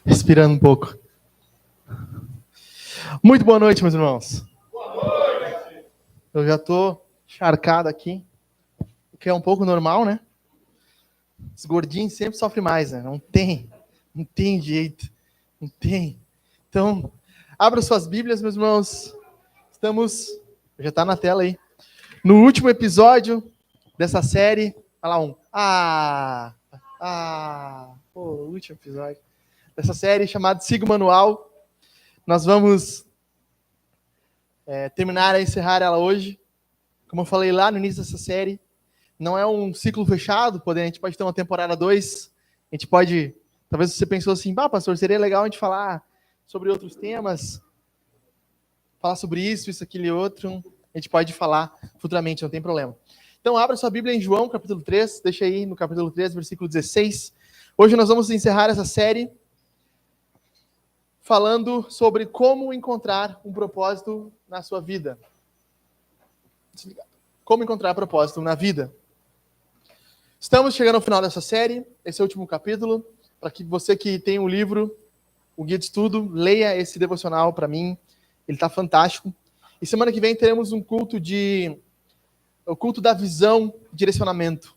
Respirando um pouco. Muito boa noite, meus irmãos. Eu já estou encharcado aqui, o que é um pouco normal, né? Os gordinhos sempre sofrem mais, né? Não tem jeito, não tem. Então, abra suas Bíblias, meus irmãos. Já está na tela aí, no último episódio dessa série. Olha lá o último episódio dessa série chamada Siga o Manual. Nós vamos encerrar ela hoje. Como eu falei lá no início dessa série, não é um ciclo fechado, a gente pode ter uma temporada 2, a gente pode, talvez você pensou assim, pastor, seria legal a gente falar sobre outros temas, falar sobre isso, aquilo e outro, a gente pode falar futuramente, não tem problema. Então abra sua Bíblia em João, capítulo 3, deixa aí no capítulo 3, versículo 16. Hoje nós vamos encerrar essa série falando sobre como encontrar um propósito na sua vida. Como encontrar propósito na vida. Estamos chegando ao final dessa série, esse é o último capítulo, para que você que tem um livro, o Guia de Estudo, leia esse devocional para mim, ele está fantástico. E semana que vem teremos um culto o culto da visão e direcionamento,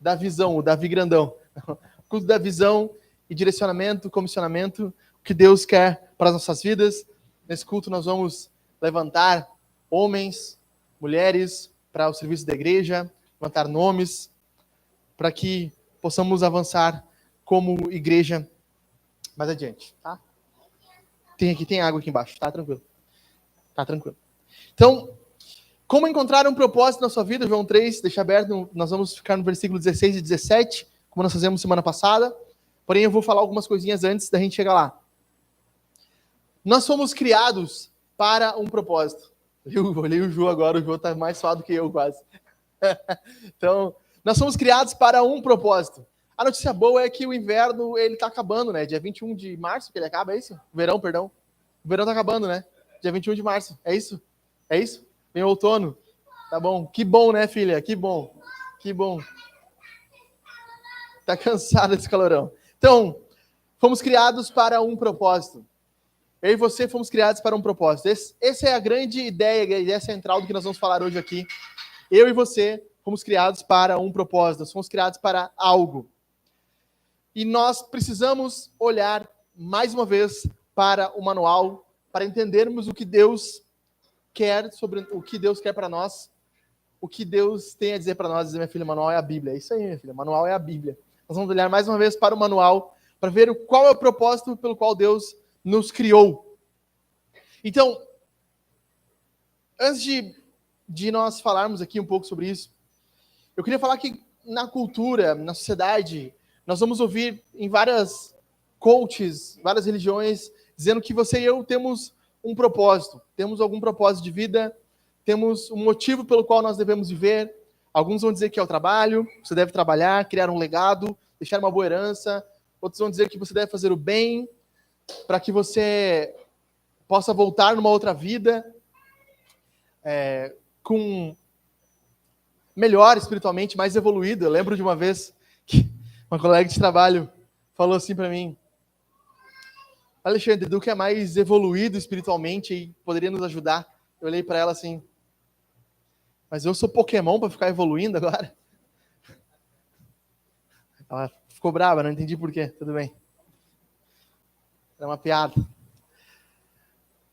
da visão, o Davi Grandão, o culto da visão e direcionamento, comissionamento, o que Deus quer para as nossas vidas. Nesse culto nós vamos levantar homens, mulheres para o serviço da igreja, levantar nomes, para que possamos avançar como igreja mais adiante, tá? Tem água aqui embaixo, tá tranquilo. Tá tranquilo. Então, como encontrar um propósito na sua vida? João 3, deixa aberto, nós vamos ficar no versículo 16 e 17, como nós fizemos semana passada. Porém, eu vou falar algumas coisinhas antes da gente chegar lá. Nós fomos criados para um propósito. Eu olhei o Jô agora, o Jô está mais suado que eu quase. Então, nós somos criados para um propósito. A notícia boa é que o inverno, ele tá acabando, né? Dia 21 de março que ele acaba, é isso? O verão tá acabando, né? Dia 21 de março, é isso? É isso? Vem o outono. Tá bom. Que bom, né, filha? Que bom. Tá cansada desse calorão. Então, fomos criados para um propósito. Eu e você fomos criados para um propósito. Essa é a grande ideia, a ideia central do que nós vamos falar hoje aqui. Eu e você fomos criados para um propósito, nós fomos criados para algo. E nós precisamos olhar, mais uma vez, para o manual, para entendermos o que Deus quer, sobre o que Deus quer para nós, o que Deus tem a dizer para nós. Dizer, minha filha, manual é a Bíblia. É isso aí, minha filha, manual é a Bíblia. Nós vamos olhar mais uma vez para o manual, para ver qual é o propósito pelo qual Deus nos criou. Então, antes de nós falarmos aqui um pouco sobre isso, eu queria falar que na cultura, na sociedade, nós vamos ouvir em várias coaches, várias religiões, dizendo que você e eu temos um propósito, temos algum propósito de vida, temos um motivo pelo qual nós devemos viver. Alguns vão dizer que é o trabalho, você deve trabalhar, criar um legado, deixar uma boa herança. Outros vão dizer que você deve fazer o bem, para que você possa voltar numa outra vida, com melhor espiritualmente, mais evoluído. Eu lembro de uma vez que uma colega de trabalho falou assim para mim: Alexandre, Edu que é mais evoluído espiritualmente e poderia nos ajudar. Eu olhei para ela assim: mas eu sou Pokémon para ficar evoluindo agora? Ela ficou brava, não entendi por quê. Tudo bem. Era uma piada.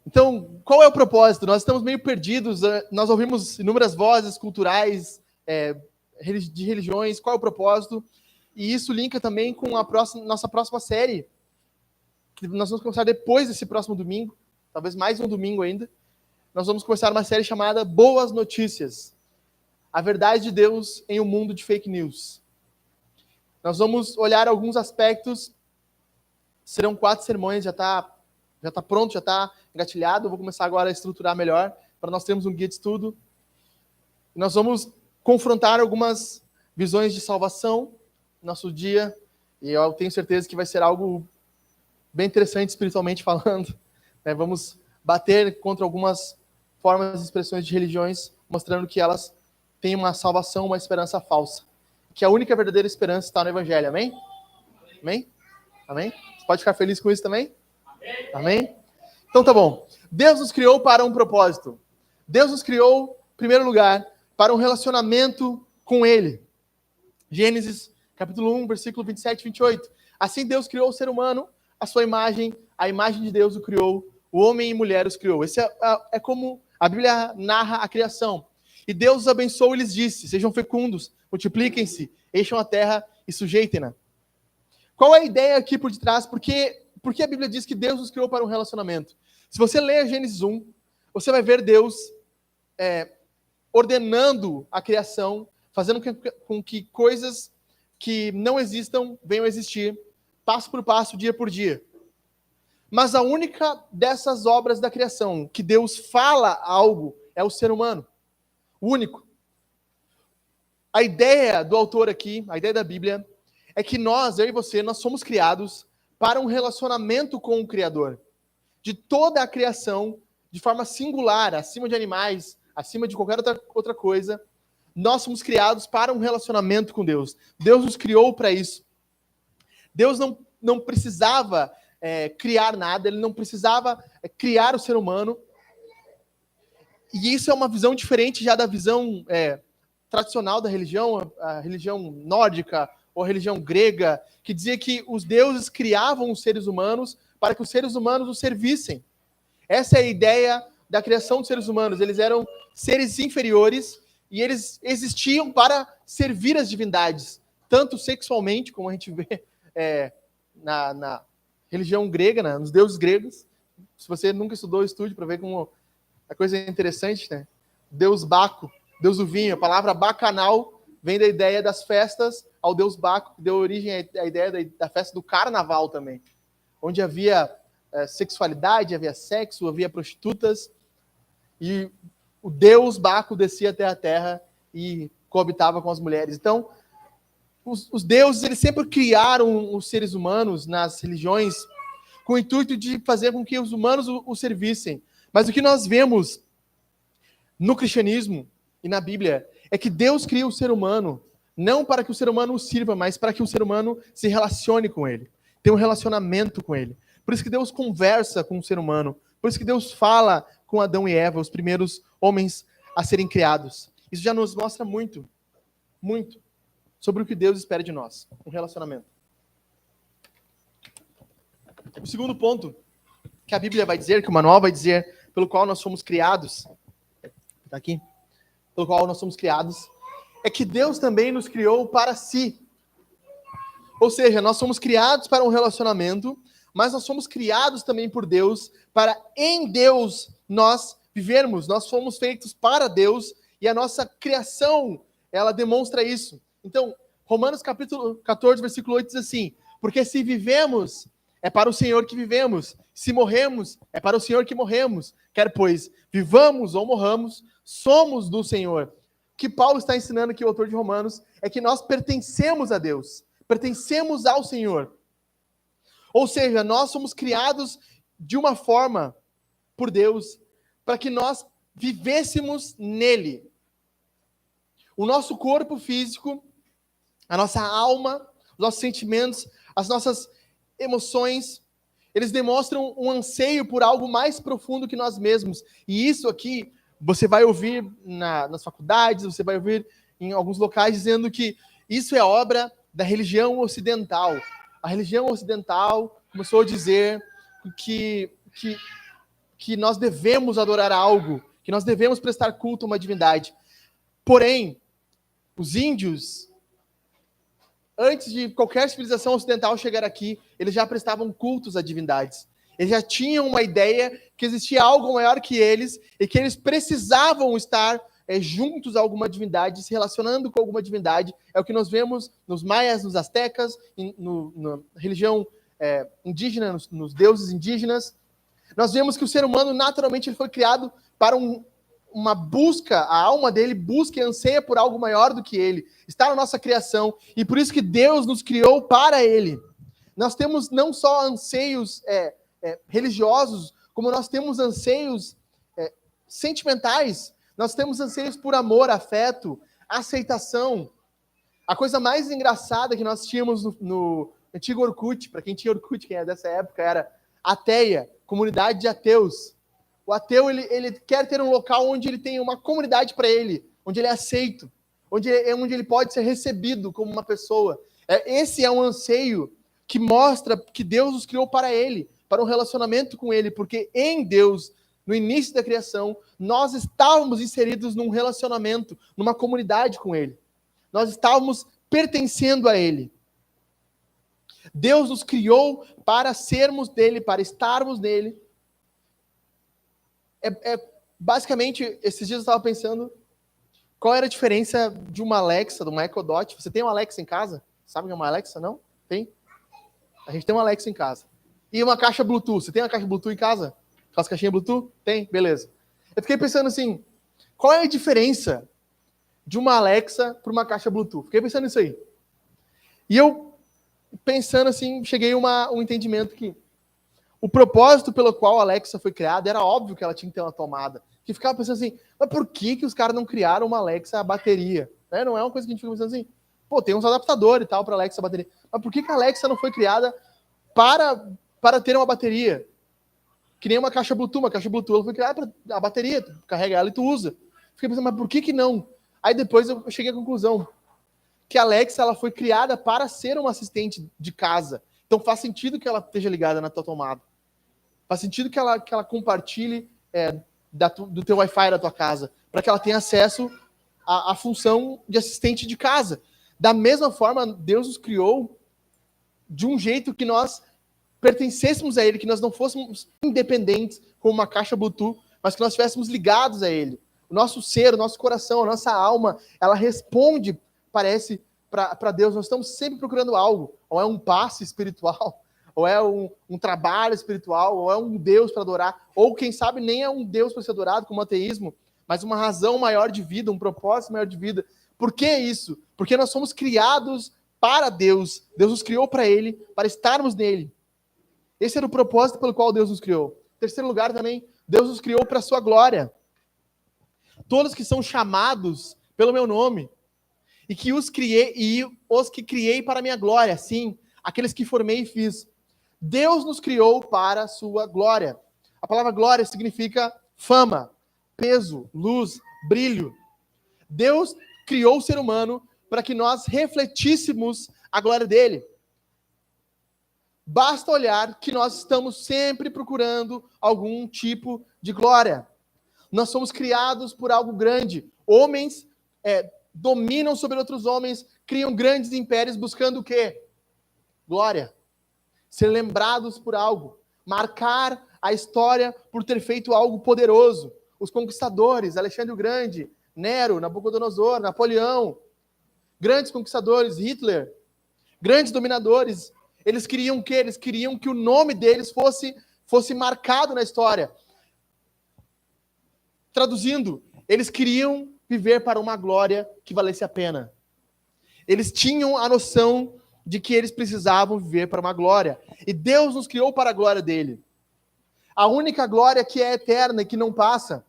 Então, qual é o propósito? Nós estamos meio perdidos, nós ouvimos inúmeras vozes culturais, de religiões, qual é o propósito? E isso linka também com a nossa próxima série, que nós vamos começar depois desse próximo domingo, talvez mais um domingo ainda. Nós vamos começar uma série chamada Boas Notícias. A verdade de Deus em um mundo de fake news. Nós vamos olhar alguns aspectos, serão 4 sermões, já está pronto, já está engatilhado. Eu vou começar agora a estruturar melhor, para nós termos um guia de estudo. Nós vamos confrontar algumas visões de salvação no nosso dia, e eu tenho certeza que vai ser algo bem interessante espiritualmente falando. Vamos bater contra algumas formas e expressões de religiões, mostrando que elas têm uma salvação, uma esperança falsa. Que a única verdadeira esperança está no Evangelho, amém? Amém? Amém? Você pode ficar feliz com isso também? Amém? Então tá bom. Deus nos criou para um propósito. Deus nos criou, em primeiro lugar, para um relacionamento com Ele. Gênesis, capítulo 1, versículo 27 e 28. Assim Deus criou o ser humano, a sua imagem, a imagem de Deus o criou, o homem e mulher os criou. Esse é como a Bíblia narra a criação. E Deus os abençoou e lhes disse: sejam fecundos, multipliquem-se, encham a terra e sujeitem-na. Qual é a ideia aqui por detrás? Por que a Bíblia diz que Deus nos criou para um relacionamento? Se você ler Gênesis 1, você vai ver Deus ordenando a criação, fazendo com que coisas que não existam venham a existir, passo por passo, dia por dia. Mas a única dessas obras da criação que Deus fala algo é o ser humano. O único. A ideia do autor aqui, a ideia da Bíblia, é que nós, eu e você, nós somos criados para um relacionamento com o Criador. De toda a criação, de forma singular, acima de animais, acima de qualquer outra coisa, nós somos criados para um relacionamento com Deus. Deus nos criou para isso. Deus não precisava criar nada, Ele não precisava criar o ser humano. E isso é uma visão diferente já da visão tradicional da religião, a religião nórdica ou a religião grega, que dizia que os deuses criavam os seres humanos para que os seres humanos os servissem. Essa é a ideia da criação dos seres humanos. Eles eram seres inferiores e eles existiam para servir as divindades, tanto sexualmente, como a gente vê na religião grega, nos deuses gregos. Se você nunca estudou, estude para ver como a coisa é interessante, né? Deus Baco, Deus do vinho. A palavra bacanal vem da ideia das festas ao Deus Baco, que deu origem à ideia da festa do carnaval também, onde havia sexualidade, havia sexo, havia prostitutas, e o Deus Baco descia até a terra e coabitava com as mulheres. Então, os deuses, eles sempre criaram os seres humanos nas religiões com o intuito de fazer com que os humanos o servissem. Mas o que nós vemos no cristianismo e na Bíblia é que Deus cria o ser humano não para que o ser humano o sirva, mas para que o ser humano se relacione com ele, tenha um relacionamento com ele. Por isso que Deus conversa com o ser humano, por isso que Deus fala com Adão e Eva, os primeiros homens a serem criados. Isso já nos mostra muito, muito sobre o que Deus espera de nós, um relacionamento. O segundo ponto que a Bíblia vai dizer, que o manual vai dizer, pelo qual nós fomos criados, está aqui, pelo qual nós somos criados, é que Deus também nos criou para si. Ou seja, nós somos criados para um relacionamento, mas nós somos criados também por Deus, para em Deus nós vivermos. Nós fomos feitos para Deus e a nossa criação, ela demonstra isso. Então, Romanos capítulo 14, versículo 8 diz assim: porque se vivemos, é para o Senhor que vivemos. Se morremos, é para o Senhor que morremos. Quer pois vivamos ou morramos, somos do Senhor. O que Paulo está ensinando aqui, o autor de Romanos, é que nós pertencemos a Deus, pertencemos ao Senhor. Ou seja, nós somos criados de uma forma por Deus para que nós vivêssemos nele. O nosso corpo físico, a nossa alma, os nossos sentimentos, as nossas emoções, eles demonstram um anseio por algo mais profundo que nós mesmos. E isso aqui você vai ouvir nas faculdades, você vai ouvir em alguns locais dizendo que isso é obra da religião ocidental. A religião ocidental começou a dizer que nós devemos adorar algo, que nós devemos prestar culto a uma divindade. Porém, os índios, antes de qualquer civilização ocidental chegar aqui, eles já prestavam cultos a divindades. Eles já tinham uma ideia que existia algo maior que eles e que eles precisavam estar juntos a alguma divindade, se relacionando com alguma divindade. É o que nós vemos nos maias, nos astecas, na religião indígena, nos deuses indígenas. Nós vemos que o ser humano, naturalmente, ele foi criado para uma busca, a alma dele busca e anseia por algo maior do que ele. Está na nossa criação, e por isso que Deus nos criou para ele. Nós temos não só anseios religiosos, como nós temos anseios sentimentais. Nós temos anseios por amor, afeto, aceitação. A coisa mais engraçada que nós tínhamos antigo Orkut, para quem tinha Orkut, quem é dessa época, era ateia, comunidade de ateus. O ateu, ele quer ter um local onde ele tem uma comunidade para ele, onde ele é aceito, onde ele pode ser recebido como uma pessoa. Esse é um anseio que mostra que Deus nos criou para ele, para um relacionamento com ele, porque em Deus, no início da criação, nós estávamos inseridos num relacionamento, numa comunidade com ele. Nós estávamos pertencendo a ele. Deus nos criou para sermos dele, para estarmos nele. Basicamente, esses dias eu estava pensando qual era a diferença de uma Alexa, de uma Echo Dot. Você tem uma Alexa em casa? Sabe o que é uma Alexa, não? Tem? A gente tem uma Alexa em casa. E uma caixa Bluetooth. Você tem uma caixa Bluetooth em casa? Aquelas caixinhas Bluetooth? Tem? Beleza. Eu fiquei pensando assim, qual é a diferença de uma Alexa para uma caixa Bluetooth? Fiquei pensando nisso aí. E eu, pensando assim, cheguei a um entendimento que o propósito pelo qual a Alexa foi criada era óbvio que ela tinha que ter uma tomada. Que ficava pensando assim, mas por que os caras não criaram uma Alexa a bateria? Né? Não é uma coisa que a gente fica pensando assim, pô, tem uns adaptadores e tal para Alexa a bateria. Mas por que a Alexa não foi criada para ter uma bateria? Que nem uma caixa Bluetooth. Uma caixa Bluetooth ela foi criada para a bateria, tu carrega ela e tu usa. Fiquei pensando, mas por que não? Aí depois eu cheguei à conclusão que a Alexa ela foi criada para ser uma assistente de casa. Então faz sentido que ela esteja ligada na tua tomada. Faz sentido que ela compartilhe do teu Wi-Fi da tua casa, para que ela tenha acesso à função de assistente de casa. Da mesma forma, Deus nos criou de um jeito que nós pertencêssemos a Ele, que nós não fôssemos independentes como uma caixa Bluetooth, mas que nós estivéssemos ligados a Ele. O nosso ser, o nosso coração, a nossa alma, ela responde, parece, para Deus. Nós estamos sempre procurando algo, ou é um passe espiritual, ou é um trabalho espiritual, ou é um Deus para adorar, ou quem sabe nem é um Deus para ser adorado, como o ateísmo, mas uma razão maior de vida, um propósito maior de vida. Por que isso? Porque nós somos criados para Deus. Deus nos criou para Ele, para estarmos nele. Esse era o propósito pelo qual Deus nos criou. Em terceiro lugar também, Deus nos criou para a sua glória. Todos que são chamados pelo meu nome, e que os que criei para a minha glória, sim, aqueles que formei e fiz. Deus nos criou para a sua glória. A palavra glória significa fama, peso, luz, brilho. Deus criou o ser humano para que nós refletíssemos a glória dele. Basta olhar que nós estamos sempre procurando algum tipo de glória. Nós somos criados por algo grande. Homens dominam sobre outros homens, criam grandes impérios buscando o quê? Glória. Ser lembrados por algo. Marcar a história por ter feito algo poderoso. Os conquistadores, Alexandre o Grande, Nero, Nabucodonosor, Napoleão, grandes conquistadores, Hitler, grandes dominadores. Eles queriam o quê? Eles queriam que o nome deles fosse marcado na história. Traduzindo, eles queriam viver para uma glória que valesse a pena. Eles tinham a noção de que eles precisavam viver para uma glória. E Deus nos criou para a glória dele. A única glória que é eterna e que não passa.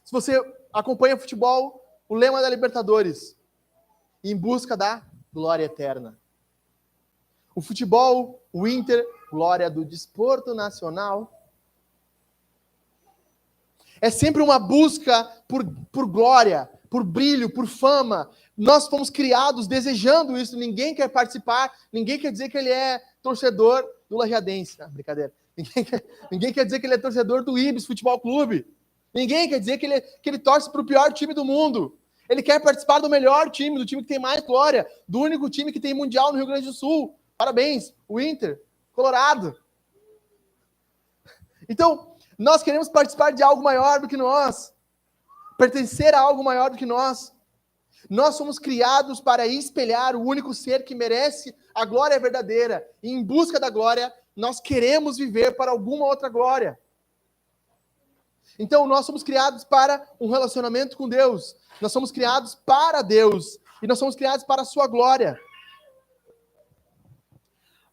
Se você acompanha futebol, o lema da Libertadores, em busca da glória eterna. O futebol, o Inter, glória do desporto nacional. É sempre uma busca por glória, por brilho, por fama. Nós fomos criados desejando isso. Ninguém quer participar, ninguém quer dizer que ele é torcedor do Lajadense. Não, brincadeira. Ninguém quer dizer que ele é torcedor do Ibis Futebol Clube. Ninguém quer dizer que ele torce para o pior time do mundo. Ele quer participar do melhor time, do time que tem mais glória, do único time que tem mundial no Rio Grande do Sul. Parabéns, o Inter, Colorado. Então, nós queremos participar de algo maior do que nós. Pertencer a algo maior do que nós. Nós somos criados para espelhar o único ser que merece a glória verdadeira. E em busca da glória, nós queremos viver para alguma outra glória. Então, nós somos criados para um relacionamento com Deus. Nós somos criados para Deus. E nós somos criados para a sua glória.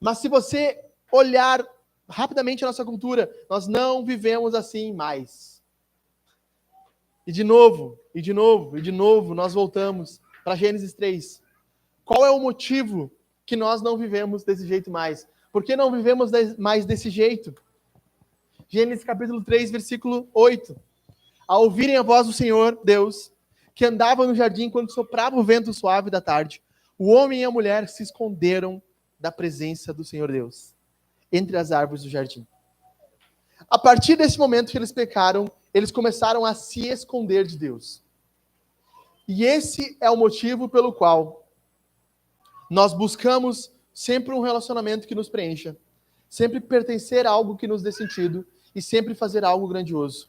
Mas se você olhar rapidamente a nossa cultura, nós não vivemos assim mais. E de novo, nós voltamos para Gênesis 3. Qual é o motivo que nós não vivemos desse jeito mais? Por que não vivemos mais desse jeito? Gênesis capítulo 3, versículo 8. Ao ouvirem a voz do Senhor, Deus, que andava no jardim quando soprava o vento suave da tarde, o homem e a mulher se esconderam da presença do Senhor Deus, entre as árvores do jardim. A partir desse momento que eles pecaram, eles começaram a se esconder de Deus. E esse é o motivo pelo qual nós buscamos sempre um relacionamento que nos preencha, sempre pertencer a algo que nos dê sentido e sempre fazer algo grandioso.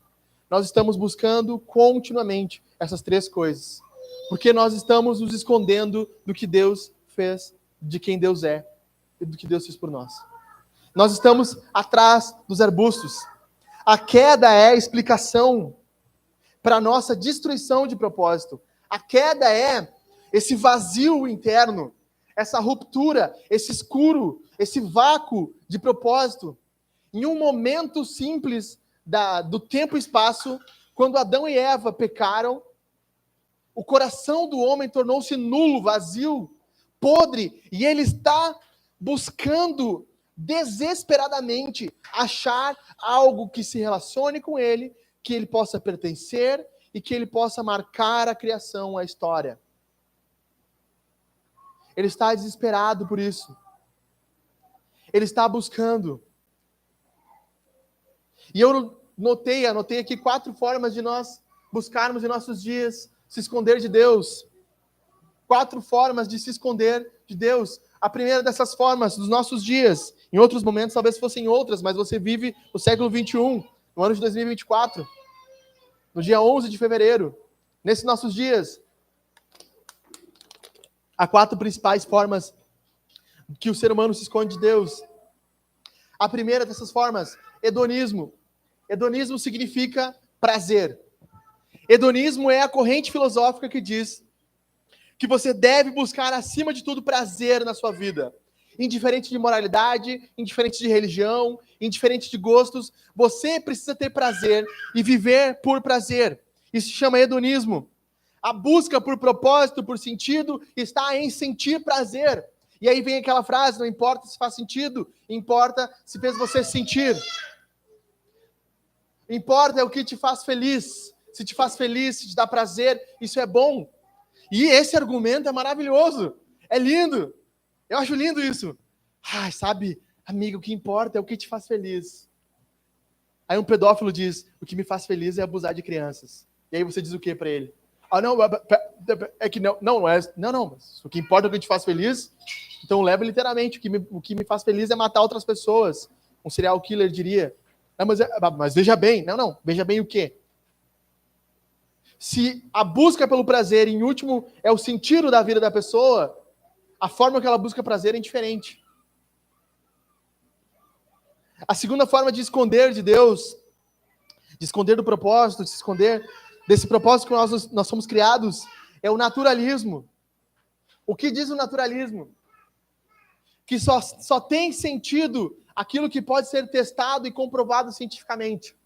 Nós estamos buscando continuamente essas três coisas, porque nós estamos nos escondendo do que Deus fez, de quem Deus é e do que Deus fez por nós. Nós estamos atrás dos arbustos. A queda é a explicação para a nossa destruição de propósito. A queda é esse vazio interno, essa ruptura, esse escuro, esse vácuo de propósito. Em um momento simples do tempo e espaço, quando Adão e Eva pecaram, o coração do homem tornou-se nulo, vazio, podre, e ele está buscando desesperadamente achar algo que se relacione com ele, que ele possa pertencer e que ele possa marcar a criação, a história. Ele está desesperado por isso. Ele está buscando. E eu anotei aqui 4 formas de nós buscarmos em nossos dias se esconder de Deus. 4 formas de se esconder de Deus. A primeira dessas formas, dos nossos dias, em outros momentos talvez fossem outras, mas você vive o século 21, no ano de 2024, no dia 11 de fevereiro, nesses nossos dias. Há 4 principais formas que o ser humano se esconde de Deus. A primeira dessas formas, hedonismo. Hedonismo significa prazer. Hedonismo é a corrente filosófica que diz que você deve buscar, acima de tudo, prazer na sua vida. Indiferente de moralidade, indiferente de religião, indiferente de gostos, você precisa ter prazer e viver por prazer. Isso se chama hedonismo. A busca por propósito, por sentido, está em sentir prazer. E aí vem aquela frase, não importa se faz sentido, importa se fez você sentir. Importa é o que te faz feliz. Se te faz feliz, se te dá prazer, isso é bom. E esse argumento é maravilhoso, é lindo. Eu acho lindo isso. Ai, sabe, amigo, o que importa é o que te faz feliz. Aí um pedófilo diz, o que me faz feliz é abusar de crianças. E aí você diz o que para ele? Ah, não, é que não é. Não, mas o que importa é o que te faz feliz. Então leva literalmente, o que me faz feliz é matar outras pessoas. Um serial killer diria. Não, mas veja bem. Não, veja bem o quê? Se a busca pelo prazer, em último, é o sentido da vida da pessoa, a forma que ela busca prazer é indiferente. A segunda forma de esconder de Deus, de esconder do propósito, de se esconder desse propósito que nós somos criados, é o naturalismo. O que diz o naturalismo? Que só tem sentido aquilo que pode ser testado e comprovado cientificamente.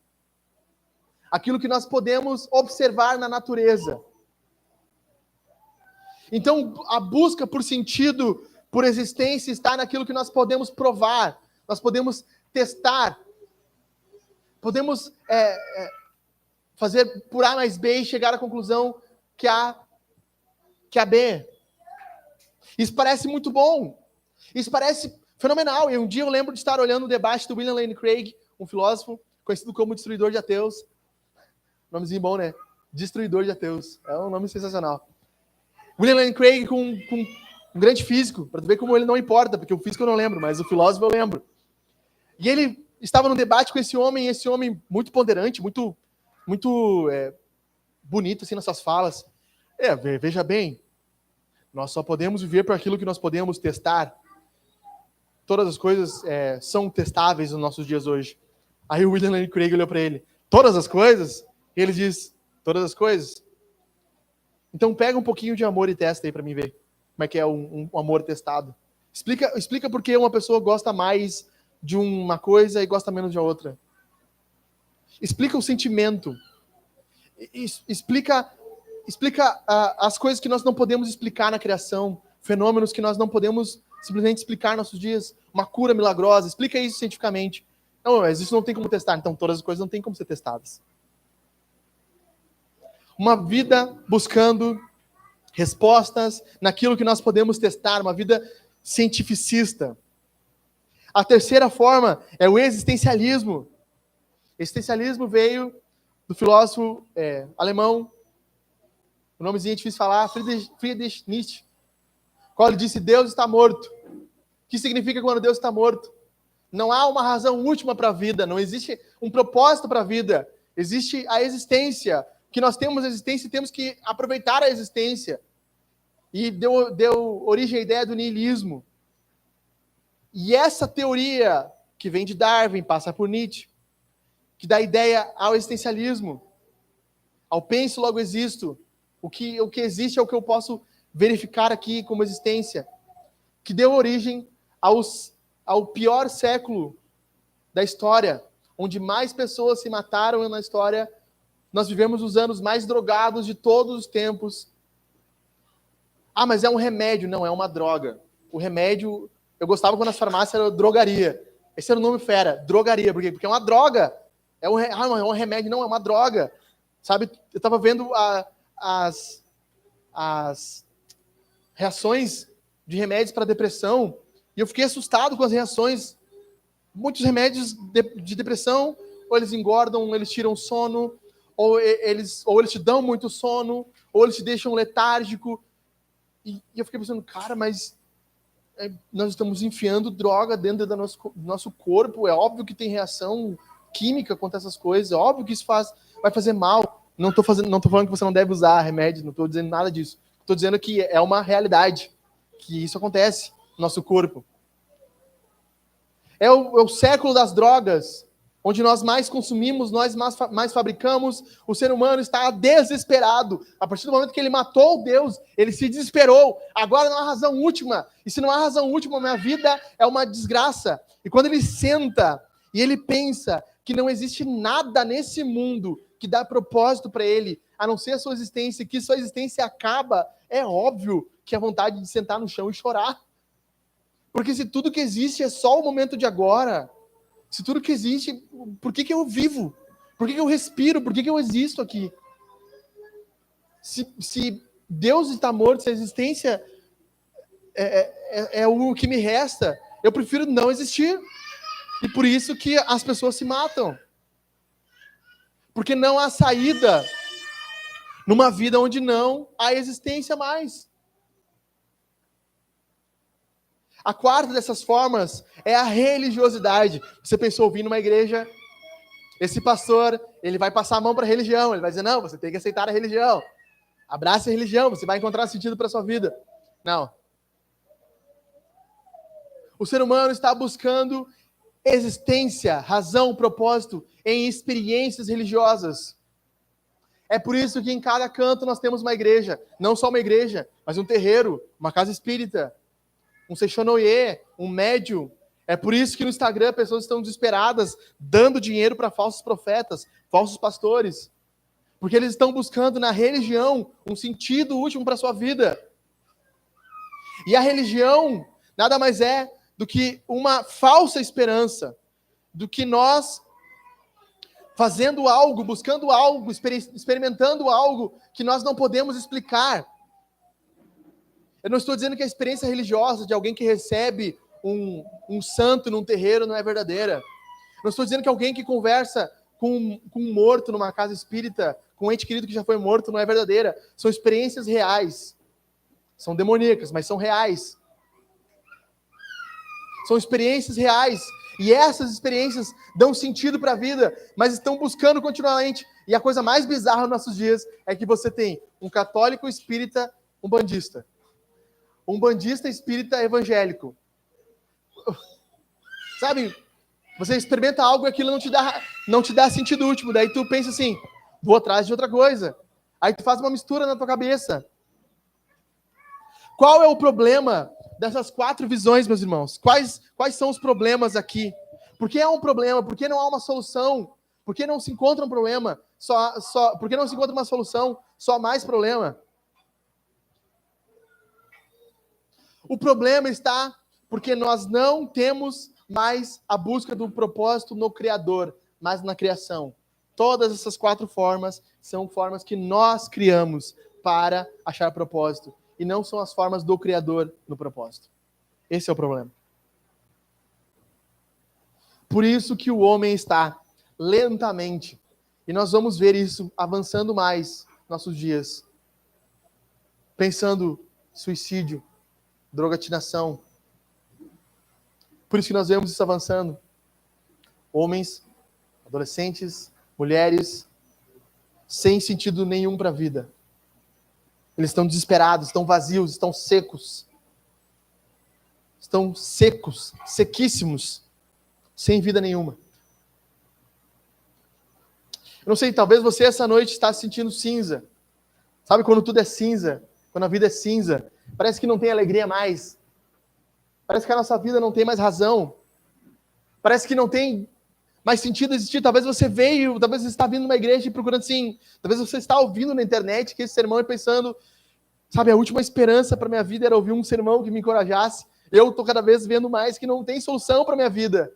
Aquilo que nós podemos observar na natureza. Então, a busca por sentido, por existência, está naquilo que nós podemos provar, nós podemos testar, podemos fazer por A mais B e chegar à conclusão que A B. Isso parece muito bom, isso parece fenomenal. E um dia eu lembro de estar olhando o debate do William Lane Craig, um filósofo conhecido como Destruidor de Ateus. Nomezinho bom, né? Destruidor de Ateus. É um nome sensacional. William Lane Craig com um grande físico, para tu ver como ele não importa, porque o físico eu não lembro, mas o filósofo eu lembro. E ele estava num debate com esse homem muito ponderante, muito bonito assim nas suas falas. Veja bem, nós só podemos viver por aquilo que nós podemos testar. Todas as coisas são testáveis nos nossos dias hoje. Aí o William Lane Craig olhou para ele. Todas as coisas? E ele diz, todas as coisas? Então pega um pouquinho de amor e testa aí para mim ver como é que é um amor testado. Explica por que uma pessoa gosta mais de uma coisa e gosta menos de outra. Explica o sentimento. Explica as coisas que nós não podemos explicar na criação, fenômenos que nós não podemos simplesmente explicar nossos dias, uma cura milagrosa, explica isso cientificamente. Não, mas isso não tem como testar, então todas as coisas não têm como ser testadas. Uma vida buscando respostas naquilo que nós podemos testar, uma vida cientificista. A terceira forma é o existencialismo. Existencialismo veio do filósofo alemão, o nomezinho é difícil de falar, Friedrich Nietzsche, qual ele disse: Deus está morto. O que significa quando Deus está morto? Não há uma razão última para a vida, não existe um propósito para a vida, existe a existência, que nós temos a existência e temos que aproveitar a existência. E deu origem à ideia do niilismo. E essa teoria, que vem de Darwin, passa por Nietzsche, que dá ideia ao existencialismo, ao penso, logo existo. O que existe é o que eu posso verificar aqui como existência, que deu origem ao pior século da história, onde mais pessoas se mataram na história. Nós vivemos os anos mais drogados de todos os tempos. Ah, mas é um remédio. Não, é uma droga. O remédio, eu gostava quando as farmácias eram drogaria. Esse era o nome fera, drogaria. Por quê? Porque é uma droga. Não, é um remédio, não, é uma droga. Sabe, eu estava vendo as reações de remédios para depressão e eu fiquei assustado com as reações. Muitos remédios de depressão, ou eles engordam, ou eles tiram sono, ou eles te dão muito sono, ou eles te deixam letárgico. E eu fiquei pensando, cara, mas nós estamos enfiando droga dentro do nosso corpo. É óbvio que tem reação química contra essas coisas. É óbvio que isso vai fazer mal. Não estou falando que você não deve usar remédio, não estou dizendo nada disso. Estou dizendo que é uma realidade, que isso acontece no nosso corpo. É o século das drogas, onde nós mais consumimos, nós mais fabricamos. O ser humano está desesperado. A partir do momento que ele matou Deus, ele se desesperou. Agora não há razão última. E se não há razão última, minha vida é uma desgraça. E quando ele senta e ele pensa que não existe nada nesse mundo que dá propósito para ele, a não ser a sua existência, que sua existência acaba, é óbvio que a vontade de sentar no chão e chorar. Porque se tudo que existe é só o momento de agora, se tudo que existe, por que eu vivo? Por que eu respiro? Por que eu existo aqui? Se Deus está morto, se a existência é o que me resta, eu prefiro não existir. E por isso que as pessoas se matam. Porque não há saída numa vida onde não há existência mais. A quarta dessas formas é a religiosidade. Você pensou, vir numa igreja, esse pastor, ele vai passar a mão para a religião, ele vai dizer, não, você tem que aceitar a religião. Abrace a religião, você vai encontrar sentido para a sua vida. Não. O ser humano está buscando existência, razão, propósito em experiências religiosas. É por isso que em cada canto nós temos uma igreja. Não só uma igreja, mas um terreiro, uma casa espírita, um seixonoye, um médium. É por isso que no Instagram pessoas estão desesperadas, dando dinheiro para falsos profetas, falsos pastores. Porque eles estão buscando na religião um sentido último para a sua vida. E a religião nada mais é do que uma falsa esperança, do que nós fazendo algo, buscando algo, experimentando algo que nós não podemos explicar. Eu não estou dizendo que a experiência religiosa de alguém que recebe um santo num terreiro não é verdadeira. Não estou dizendo que alguém que conversa com um morto numa casa espírita, com um ente querido que já foi morto, não é verdadeira. São experiências reais. São demoníacas, mas são reais. São experiências reais. E essas experiências dão sentido para a vida, mas estão buscando continuamente. E a coisa mais bizarra nos nossos dias é que você tem um católico espírita, um bandista. Um bandista espírita evangélico. Sabe? Você experimenta algo e aquilo não te dá sentido último. Daí tu pensa assim, vou atrás de outra coisa. Aí tu faz uma mistura na tua cabeça. Qual é o problema dessas 4 visões, meus irmãos? Quais são os problemas aqui? Por que é um problema? Por que não há uma solução? Por que não se encontra um problema? Por que não se encontra uma solução? Só mais problema. O problema está Porque nós não temos mais a busca do propósito no Criador, mas na criação. Todas essas 4 formas são formas que nós criamos para achar propósito. E não são as formas do Criador no propósito. Esse é o problema. Por isso que o homem está lentamente, e nós vamos ver isso avançando mais nos nossos dias, pensando suicídio, drogatinação. Por isso que nós vemos isso avançando. Homens, adolescentes, mulheres, sem sentido nenhum para a vida. Eles estão desesperados, estão vazios, estão secos. Estão secos, sequíssimos, sem vida nenhuma. Eu não sei, talvez você essa noite está se sentindo cinza. Sabe quando tudo é cinza? Quando a vida é cinza? Parece que não tem alegria mais. Parece que a nossa vida não tem mais razão. Parece que não tem mais sentido existir. Talvez você veio, talvez você está vindo numa igreja e procurando assim. Talvez você está ouvindo na internet que esse sermão e pensando, sabe, a última esperança para minha vida era ouvir um sermão que me encorajasse. Eu estou cada vez vendo mais que não tem solução para minha vida.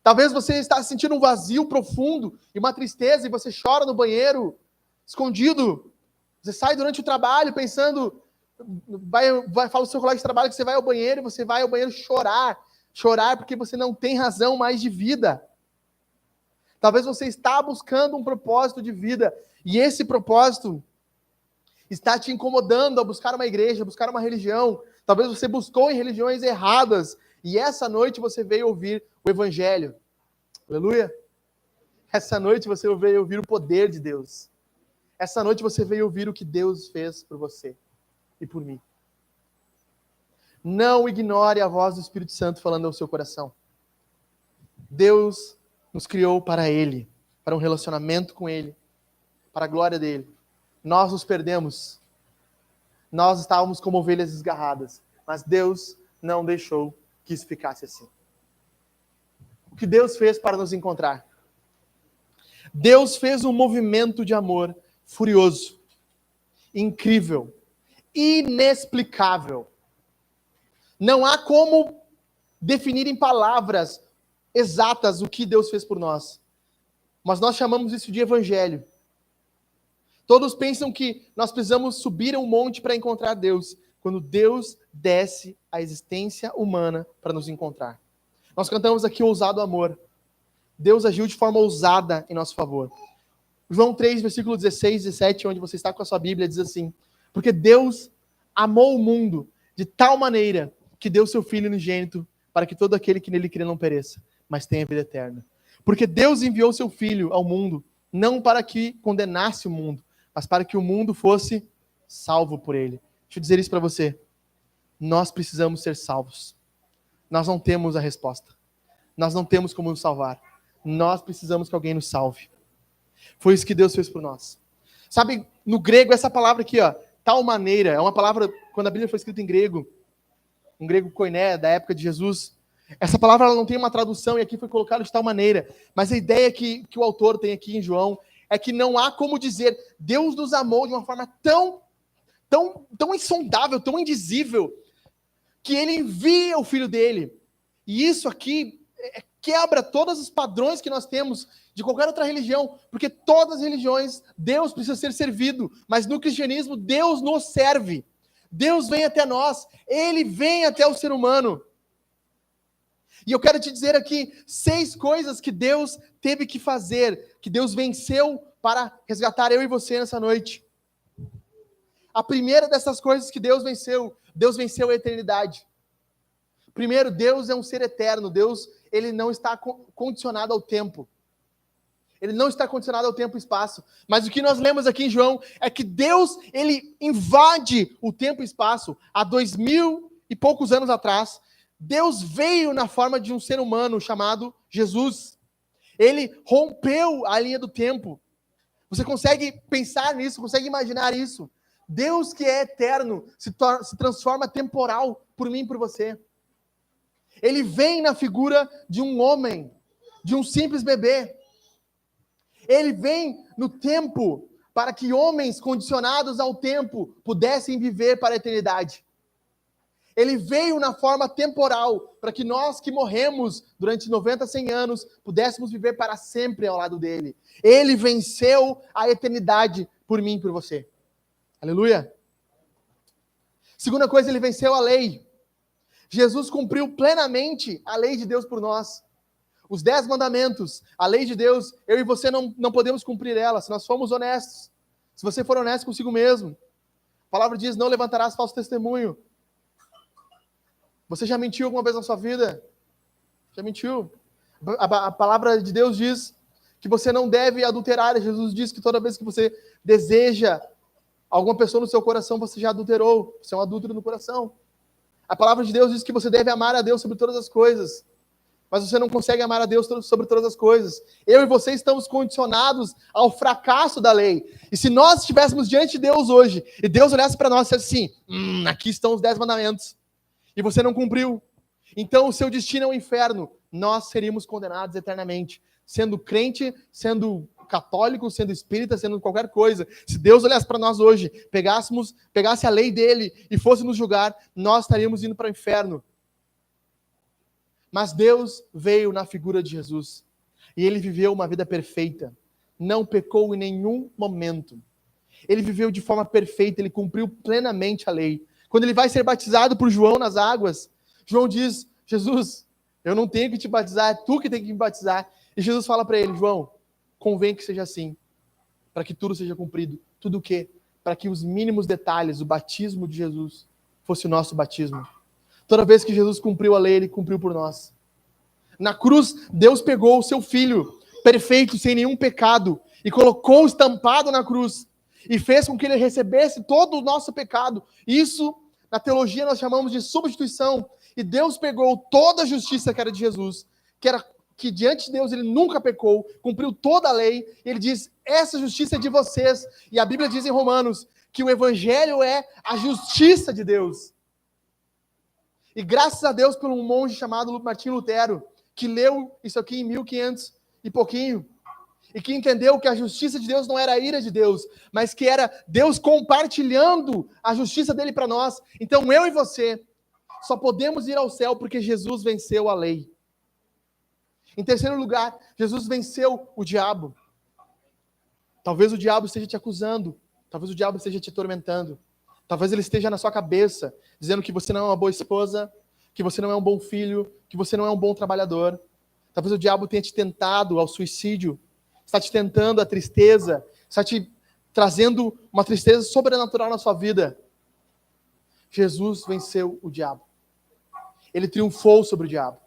Talvez você está sentindo um vazio profundo e uma tristeza e você chora no banheiro, escondido. Você sai durante o trabalho pensando, fala ao seu colega de trabalho que você vai ao banheiro e você vai ao banheiro chorar porque você não tem razão mais de vida. Talvez você está buscando um propósito de vida e esse propósito está te incomodando a buscar uma igreja, a buscar uma religião. Talvez você buscou em religiões erradas e essa noite você veio ouvir o Evangelho. Aleluia! Essa noite você veio ouvir o poder de Deus. Essa noite você veio ouvir o que Deus fez por você e por mim. Não ignore a voz do Espírito Santo falando ao seu coração. Deus nos criou para Ele, para um relacionamento com Ele, para a glória dEle. Nós nos perdemos. Nós estávamos como ovelhas desgarradas, mas Deus não deixou que isso ficasse assim. O que Deus fez para nos encontrar? Deus fez um movimento de amor furioso, incrível, inexplicável. Não há como definir em palavras exatas o que Deus fez por nós. Mas nós chamamos isso de evangelho. Todos pensam que nós precisamos subir a um monte para encontrar Deus, quando Deus desce à existência humana para nos encontrar. Nós cantamos aqui ousado amor. Deus agiu de forma ousada em nosso favor. João 3, versículo 16 e 17, onde você está com a sua Bíblia, diz assim: porque Deus amou o mundo de tal maneira que deu seu Filho unigênito para que todo aquele que nele crê não pereça, mas tenha vida eterna. Porque Deus enviou seu Filho ao mundo, não para que condenasse o mundo, mas para que o mundo fosse salvo por ele. Deixa eu dizer isso para você. Nós precisamos ser salvos. Nós não temos a resposta. Nós não temos como nos salvar. Nós precisamos que alguém nos salve. Foi isso que Deus fez por nós. Sabe, no grego, essa palavra aqui, ó, tal maneira, é uma palavra, quando a Bíblia foi escrita em grego, um grego koiné, da época de Jesus, essa palavra ela não tem uma tradução e aqui foi colocado de tal maneira, mas a ideia que o autor tem aqui em João é que não há como dizer, Deus nos amou de uma forma tão insondável, tão indizível, que ele envia o Filho dele. E isso aqui quebra todos os padrões que nós temos de qualquer outra religião, porque todas as religiões, Deus precisa ser servido, mas no cristianismo, Deus nos serve. Deus vem até nós, Ele vem até o ser humano. E eu quero te dizer aqui 6 coisas que Deus teve que fazer, que Deus venceu para resgatar eu e você nessa noite. A primeira dessas coisas que Deus venceu a eternidade. Primeiro, Deus é um ser eterno. Deus, ele não está condicionado ao tempo. Ele não está condicionado ao tempo e espaço. Mas o que nós lemos aqui em João é que Deus, ele invade o tempo e espaço. Há 2000 e poucos anos atrás, Deus veio na forma de um ser humano chamado Jesus. Ele rompeu a linha do tempo. Você consegue pensar nisso, consegue imaginar isso? Deus que é eterno se transforma temporal por mim e por você. Ele vem na figura de um homem, de um simples bebê. Ele vem no tempo para que homens condicionados ao tempo pudessem viver para a eternidade. Ele veio na forma temporal, para que nós que morremos durante 90, 100 anos, pudéssemos viver para sempre ao lado dele. Ele venceu a eternidade por mim e por você. Aleluia. Segunda coisa, ele venceu a lei. Jesus cumpriu plenamente a lei de Deus por nós. Os 10 mandamentos, a lei de Deus, eu e você não podemos cumprir ela, se nós formos honestos. Se você for honesto consigo mesmo. A palavra diz, não levantarás falso testemunho. Você já mentiu alguma vez na sua vida? Já mentiu? A palavra de Deus diz que você não deve adulterar. Jesus diz que toda vez que você deseja alguma pessoa no seu coração, você já adulterou. Você é um adúltero no coração. A palavra de Deus diz que você deve amar a Deus sobre todas as coisas. Mas você não consegue amar a Deus sobre todas as coisas. Eu e você estamos condicionados ao fracasso da lei. E se nós estivéssemos diante de Deus hoje, e Deus olhasse para nós e dissesse assim, aqui estão os 10 mandamentos. E você não cumpriu. Então o seu destino é o inferno. Nós seríamos condenados eternamente. Sendo crente, sendo católico, sendo espírita, sendo qualquer coisa. Se Deus olhasse para nós hoje, pegasse a lei dele e fosse nos julgar, nós estaríamos indo para o inferno. Mas Deus veio na figura de Jesus. E ele viveu uma vida perfeita. Não pecou em nenhum momento. Ele viveu de forma perfeita, ele cumpriu plenamente a lei. Quando ele vai ser batizado por João nas águas, João diz, Jesus, eu não tenho que te batizar, é tu que tem que me batizar. E Jesus fala para ele, João, convém que seja assim, para que tudo seja cumprido. Tudo o quê? Para que os mínimos detalhes, o batismo de Jesus, fosse o nosso batismo. Toda vez que Jesus cumpriu a lei, ele cumpriu por nós. Na cruz, Deus pegou o seu filho, perfeito, sem nenhum pecado, e colocou estampado na cruz, e fez com que ele recebesse todo o nosso pecado. Isso, na teologia, nós chamamos de substituição. E Deus pegou toda a justiça que era de Jesus, que diante de Deus ele nunca pecou, cumpriu toda a lei, e ele diz, essa justiça é de vocês. E a Bíblia diz em Romanos que o Evangelho é a justiça de Deus. E graças a Deus por um monge chamado Martinho Lutero, que leu isso aqui em 1500 e pouquinho, e que entendeu que a justiça de Deus não era a ira de Deus, mas que era Deus compartilhando a justiça dele para nós. Então eu e você só podemos ir ao céu porque Jesus venceu a lei. Em terceiro lugar, Jesus venceu o diabo. Talvez o diabo esteja te acusando, talvez o diabo esteja te atormentando, talvez ele esteja na sua cabeça, dizendo que você não é uma boa esposa, que você não é um bom filho, que você não é um bom trabalhador. Talvez o diabo tenha te tentado ao suicídio, está te tentando a tristeza, está te trazendo uma tristeza sobrenatural na sua vida. Jesus venceu o diabo. Ele triunfou sobre o diabo.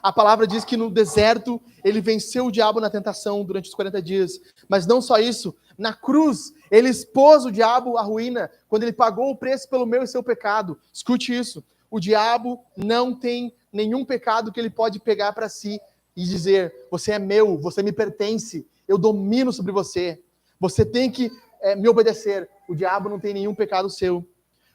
A palavra diz que no deserto ele venceu o diabo na tentação durante os 40 dias. Mas não só isso, na cruz ele expôs o diabo à ruína, quando ele pagou o preço pelo meu e seu pecado. Escute isso, o diabo não tem nenhum pecado que ele pode pegar para si e dizer, você é meu, você me pertence, eu domino sobre você, você tem que me obedecer. O diabo não tem nenhum pecado seu.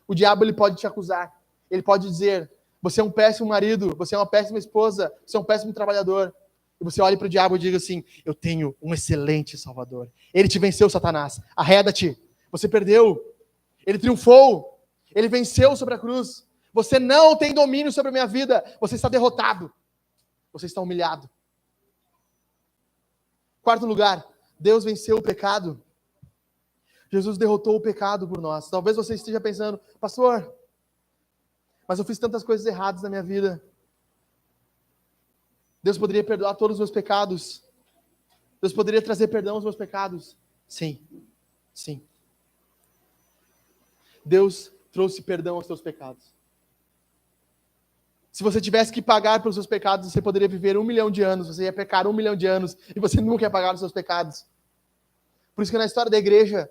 O diabo ele pode te acusar, ele pode dizer, você é um péssimo marido, você é uma péssima esposa, você é um péssimo trabalhador. E você olha para o diabo e diz assim, eu tenho um excelente Salvador. Ele te venceu, Satanás, arreda-te, você perdeu, ele triunfou, ele venceu sobre a cruz. Você não tem domínio sobre a minha vida, você está derrotado. Você está humilhado. Quarto lugar, Deus venceu o pecado. Jesus derrotou o pecado por nós. Talvez você esteja pensando, pastor, mas eu fiz tantas coisas erradas na minha vida. Deus poderia perdoar todos os meus pecados. Deus poderia trazer perdão aos meus pecados. Sim, sim. Deus trouxe perdão aos seus pecados. Se você tivesse que pagar pelos seus pecados, você poderia viver 1 milhão de anos, você ia pecar 1 milhão de anos, e você nunca ia pagar os seus pecados. Por isso que na história da igreja,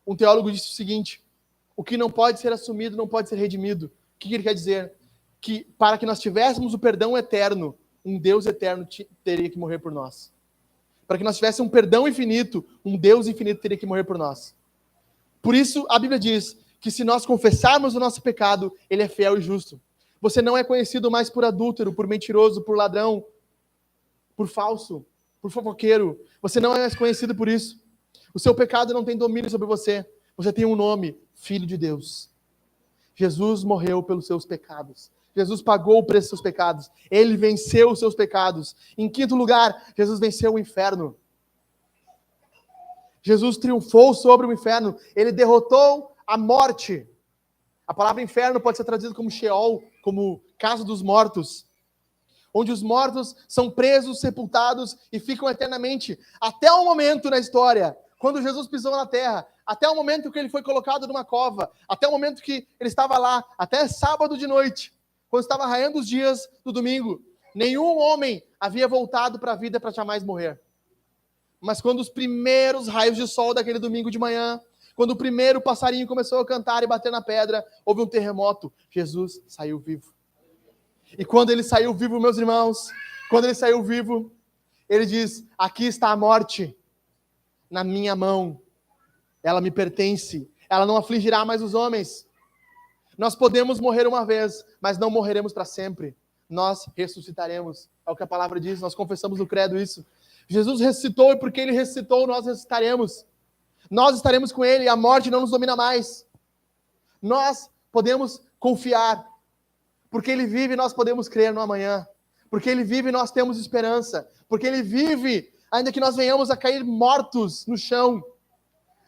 um teólogo disse o seguinte, o que não pode ser assumido não pode ser redimido. O que ele quer dizer? Que para que nós tivéssemos o perdão eterno, um Deus eterno teria que morrer por nós. Para que nós tivéssemos um perdão infinito, um Deus infinito teria que morrer por nós. Por isso a Bíblia diz que se nós confessarmos o nosso pecado, ele é fiel e justo. Você não é conhecido mais por adúltero, por mentiroso, por ladrão, por falso, por fofoqueiro. Você não é mais conhecido por isso. O seu pecado não tem domínio sobre você. Você tem um nome, Filho de Deus. Jesus morreu pelos seus pecados. Jesus pagou o preço dos seus pecados. Ele venceu os seus pecados. Em quinto lugar, Jesus venceu o inferno. Jesus triunfou sobre o inferno. Ele derrotou a morte. A palavra inferno pode ser traduzida como Sheol, como casa dos mortos, onde os mortos são presos, sepultados e ficam eternamente, até o momento na história, quando Jesus pisou na terra, até o momento que ele foi colocado numa cova, até o momento que ele estava lá, até sábado de noite, quando estava raiando os dias do domingo, nenhum homem havia voltado para a vida para jamais morrer. Mas quando os primeiros raios de sol daquele domingo de manhã, quando o primeiro passarinho começou a cantar e bater na pedra, houve um terremoto, Jesus saiu vivo. E quando ele saiu vivo, meus irmãos, quando ele saiu vivo, ele diz: aqui está a morte, na minha mão, ela me pertence, ela não afligirá mais os homens. Nós podemos morrer uma vez, mas não morreremos para sempre. Nós ressuscitaremos, é o que a palavra diz, nós confessamos no credo isso. Jesus ressuscitou e porque ele ressuscitou, nós ressuscitaremos. Nós estaremos com ele, a morte não nos domina mais. Nós podemos confiar. Porque ele vive, nós podemos crer no amanhã. Porque ele vive, nós temos esperança. Porque ele vive, ainda que nós venhamos a cair mortos no chão,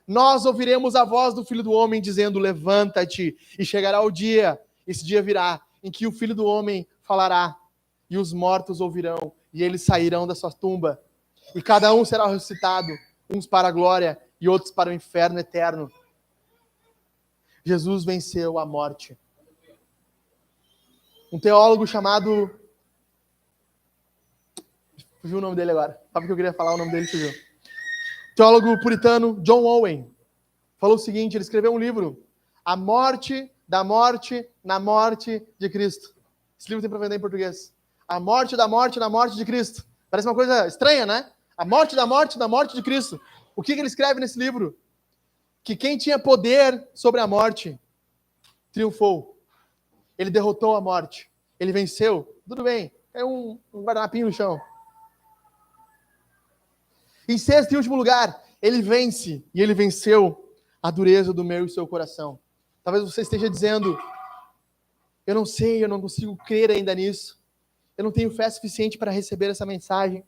nós ouviremos a voz do Filho do Homem dizendo: levanta-te, e chegará o dia, esse dia virá, em que o Filho do Homem falará, e os mortos ouvirão, e eles sairão da sua tumba, e cada um será ressuscitado, uns para a glória, e outros para o inferno eterno. Jesus venceu a morte. Um teólogo chamado... Fugiu o nome dele agora. Sabe o que eu queria falar? O nome dele fugiu. Teólogo puritano John Owen falou o seguinte, ele escreveu um livro, A Morte da Morte na Morte de Cristo. Esse livro tem para vender em português. A morte da morte na morte de Cristo. Parece uma coisa estranha, né? A morte da morte na morte de Cristo. O que ele escreve nesse livro? Que quem tinha poder sobre a morte triunfou. Ele derrotou a morte. Ele venceu. Tudo bem. É um guardanapinho no chão. Em sexto e último lugar, ele vence. E ele venceu a dureza do meu e seu coração. Talvez você esteja dizendo: eu não sei, eu não consigo crer ainda nisso. Eu não tenho fé suficiente para receber essa mensagem.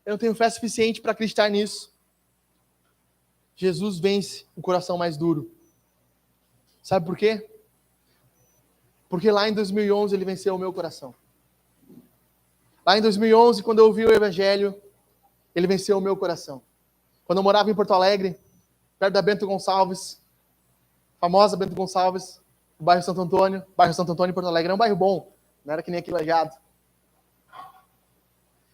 Eu não tenho fé suficiente para acreditar nisso. Jesus vence o coração mais duro. Sabe por quê? Porque lá em 2011 ele venceu o meu coração. Lá em 2011, quando eu ouvi o Evangelho, ele venceu o meu coração. Quando eu morava em Porto Alegre, perto da Bento Gonçalves, famosa Bento Gonçalves, o bairro Santo Antônio em Porto Alegre, era um bairro bom, não era que nem aqui Lajeado.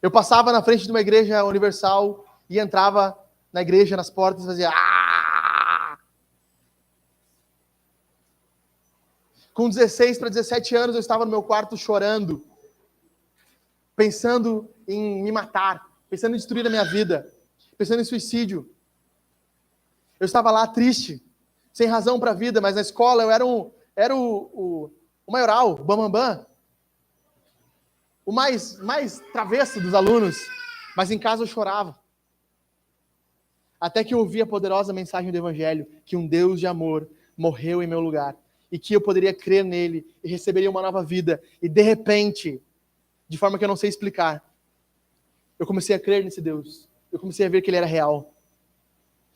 Eu passava na frente de uma igreja universal e entrava na igreja, nas portas, e fazia... Aaah! Com 16 para 17 anos, eu estava no meu quarto chorando, pensando em me matar, pensando em destruir a minha vida, pensando em suicídio. Eu estava lá triste, sem razão para a vida, mas na escola eu era o maioral, o bambambam, o mais travesso dos alunos, mas em casa eu chorava. Até que eu ouvi a poderosa mensagem do Evangelho, que um Deus de amor morreu em meu lugar, e que eu poderia crer nele, e receberia uma nova vida, e de repente, de forma que eu não sei explicar, eu comecei a crer nesse Deus, eu comecei a ver que ele era real,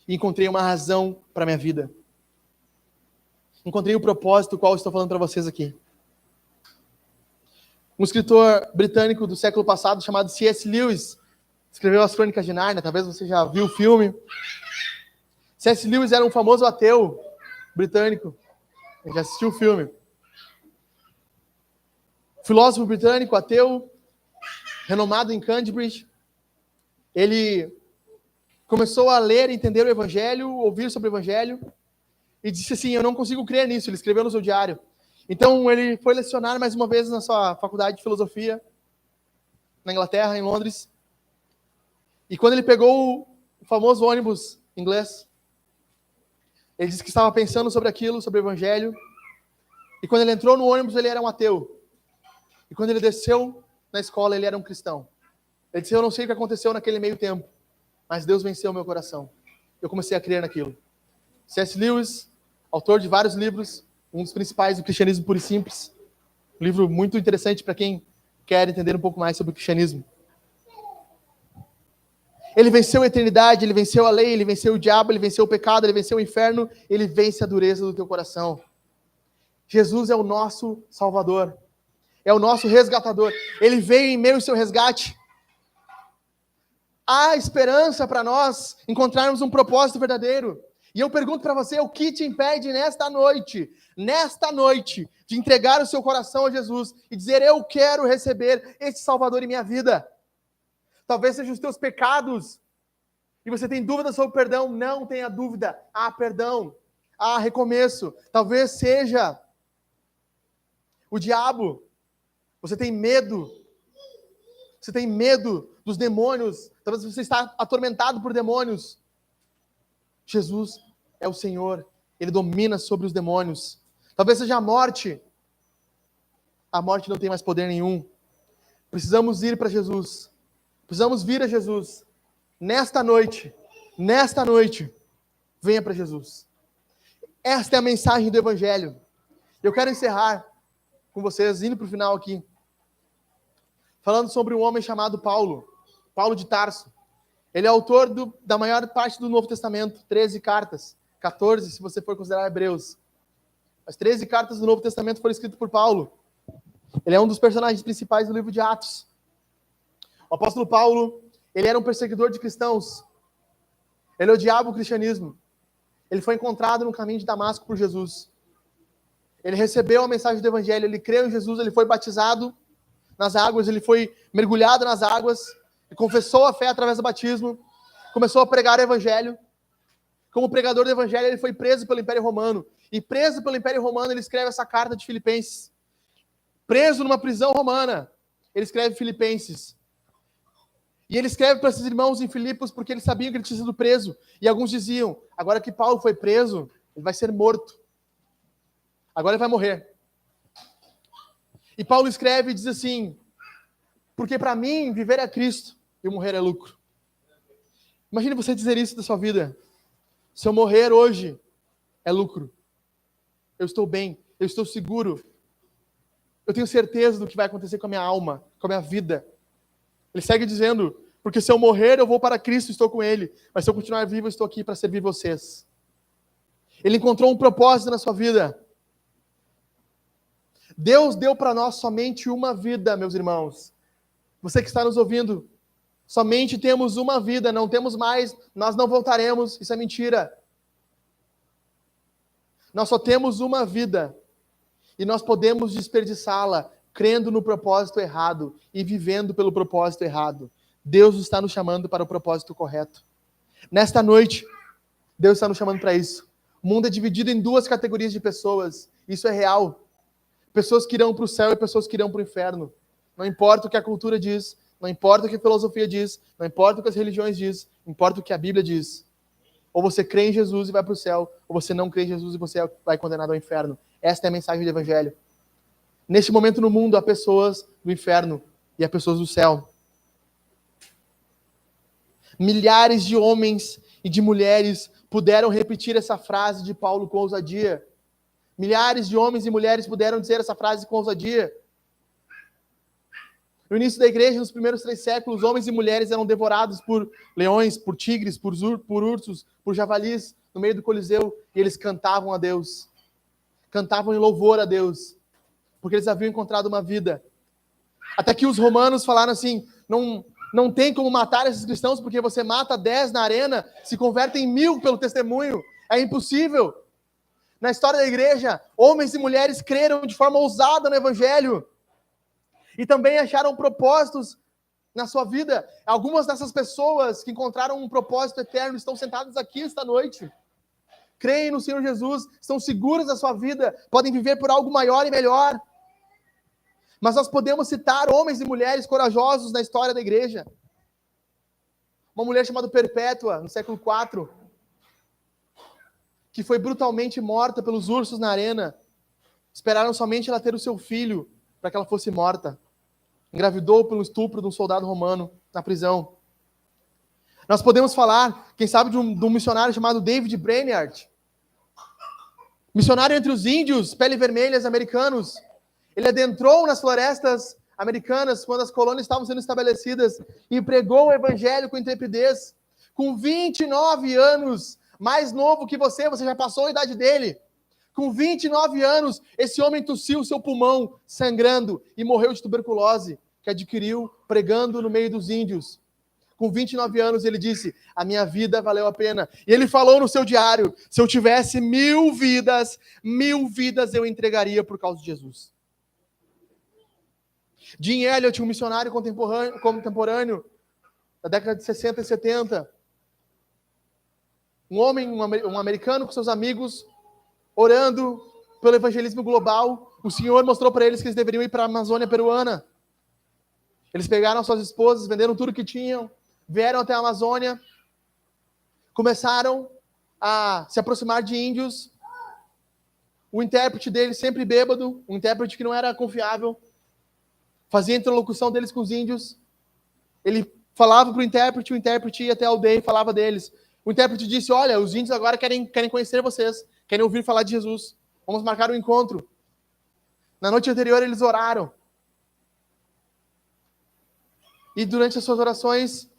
e encontrei uma razão para a minha vida. Encontrei o propósito qual eu estou falando para vocês aqui. Um escritor britânico do século passado, chamado C.S. Lewis, escreveu As Crônicas de Nárnia, talvez você já viu o filme. C.S. Lewis era um famoso ateu britânico. Ele já assistiu o filme. Filósofo britânico, ateu, renomado em Cambridge. Ele começou a ler, entender o Evangelho, ouvir sobre o Evangelho, e disse assim: eu não consigo crer nisso. Ele escreveu no seu diário. Então ele foi lecionar mais uma vez na sua faculdade de filosofia, na Inglaterra, em Londres. E quando ele pegou o famoso ônibus inglês, ele disse que estava pensando sobre aquilo, sobre o Evangelho. E quando ele entrou no ônibus, ele era um ateu. E quando ele desceu na escola, ele era um cristão. Ele disse: eu não sei o que aconteceu naquele meio tempo, mas Deus venceu o meu coração. Eu comecei a crer naquilo. C.S. Lewis, autor de vários livros, um dos principais do cristianismo puro e simples. Um livro muito interessante para quem quer entender um pouco mais sobre o cristianismo. Ele venceu a eternidade, ele venceu a lei, ele venceu o diabo, ele venceu o pecado, ele venceu o inferno, ele vence a dureza do teu coração. Jesus é o nosso Salvador, é o nosso resgatador. Ele veio em meio ao seu resgate. Há esperança para nós encontrarmos um propósito verdadeiro. E eu pergunto para você, o que te impede nesta noite, de entregar o seu coração a Jesus e dizer, eu quero receber esse Salvador em minha vida? Talvez sejam os teus pecados, e você tem dúvida sobre o perdão. Não tenha dúvida, há perdão, há recomeço. Talvez seja o diabo, você tem medo dos demônios, talvez você está atormentado por demônios. Jesus é o Senhor, Ele domina sobre os demônios. Talvez seja a morte não tem mais poder nenhum. Precisamos ir para Jesus. Precisamos vir a Jesus. Nesta noite, venha para Jesus. Esta é a mensagem do Evangelho. Eu quero encerrar com vocês, indo para o final aqui, falando sobre um homem chamado Paulo de Tarso. Ele é autor da maior parte do Novo Testamento, 13 cartas, 14 se você for considerar Hebreus. As 13 cartas do Novo Testamento foram escritas por Paulo. Ele é um dos personagens principais do livro de Atos. O apóstolo Paulo, ele era um perseguidor de cristãos. Ele odiava o cristianismo. Ele foi encontrado no caminho de Damasco por Jesus. Ele recebeu a mensagem do Evangelho, ele creu em Jesus, ele foi batizado nas águas, ele foi mergulhado nas águas, e confessou a fé através do batismo, começou a pregar o Evangelho. Como pregador do Evangelho, ele foi preso pelo Império Romano. E preso pelo Império Romano, ele escreve essa carta de Filipenses. Preso numa prisão romana, ele escreve Filipenses. E ele escreve para esses irmãos em Filipos porque eles sabiam que ele tinha sido preso. E alguns diziam, agora que Paulo foi preso, ele vai ser morto. Agora ele vai morrer. E Paulo escreve e diz assim, porque para mim viver é Cristo e morrer é lucro. Imagine você dizer isso da sua vida. Se eu morrer hoje, é lucro. Eu estou bem, eu estou seguro. Eu tenho certeza do que vai acontecer com a minha alma, com a minha vida. Ele segue dizendo, porque se eu morrer, eu vou para Cristo, estou com Ele. Mas se eu continuar vivo, eu estou aqui para servir vocês. Ele encontrou um propósito na sua vida. Deus deu para nós somente uma vida, meus irmãos. Você que está nos ouvindo, somente temos uma vida, não temos mais, nós não voltaremos, isso é mentira. Nós só temos uma vida, e nós podemos desperdiçá-la, crendo no propósito errado, e vivendo pelo propósito errado. Deus está nos chamando para o propósito correto. Nesta noite, Deus está nos chamando para isso. O mundo é dividido em duas categorias de pessoas, isso é real. Pessoas que irão para o céu e pessoas que irão para o inferno. Não importa o que a cultura diz, não importa o que a filosofia diz, não importa o que as religiões diz, importa o que a Bíblia diz. Ou você crê em Jesus e vai para o céu, ou você não crê em Jesus e você vai condenado ao inferno. Esta é a mensagem do Evangelho. Neste momento no mundo há pessoas do inferno e há pessoas do céu. Milhares de homens e de mulheres puderam repetir essa frase de Paulo com ousadia. Milhares de homens e mulheres puderam dizer essa frase com ousadia. No início da igreja, nos primeiros 3 séculos, homens e mulheres eram devorados por leões, por tigres, por ursos, por javalis, no meio do Coliseu, e eles cantavam a Deus. Cantavam em louvor a Deus, porque eles haviam encontrado uma vida. Até que os romanos falaram assim, não tem como matar esses cristãos, porque você mata 10 na arena, se convertem 1000 pelo testemunho. É impossível. Na história da igreja, homens e mulheres creram de forma ousada no Evangelho. E também acharam propósitos na sua vida. Algumas dessas pessoas que encontraram um propósito eterno estão sentadas aqui esta noite. Creem no Senhor Jesus, estão seguras da sua vida, podem viver por algo maior e melhor. Mas nós podemos citar homens e mulheres corajosos na história da igreja. Uma mulher chamada Perpétua, no século IV, que foi brutalmente morta pelos ursos na arena. Esperaram somente ela ter o seu filho para que ela fosse morta. Engravidou pelo estupro de um soldado romano na prisão. Nós podemos falar, quem sabe, de um missionário chamado David Brainerd. Missionário entre os índios, pele vermelhas americanos. Ele adentrou nas florestas americanas quando as colônias estavam sendo estabelecidas e pregou o evangelho com intrepidez. Com 29 anos, mais novo que você já passou a idade dele. Com 29 anos, esse homem tossiu o seu pulmão, sangrando, e morreu de tuberculose, que adquiriu pregando no meio dos índios. Com 29 anos, ele disse, a minha vida valeu a pena. E ele falou no seu diário, se eu tivesse 1000 vidas eu entregaria por causa de Jesus. Jim Elliot, um missionário contemporâneo da década de 60 e 70. Um homem, um americano com seus amigos, orando pelo evangelismo global. O Senhor mostrou para eles que eles deveriam ir para a Amazônia peruana. Eles pegaram suas esposas, venderam tudo que tinham, vieram até a Amazônia, começaram a se aproximar de índios. O intérprete deles, sempre bêbado, um intérprete que não era confiável, fazia a interlocução deles com os índios. Ele falava para o intérprete ia até a aldeia e falava deles. O intérprete disse, olha, os índios agora querem conhecer vocês, querem ouvir falar de Jesus. Vamos marcar um encontro. Na noite anterior eles oraram. E durante as suas orações,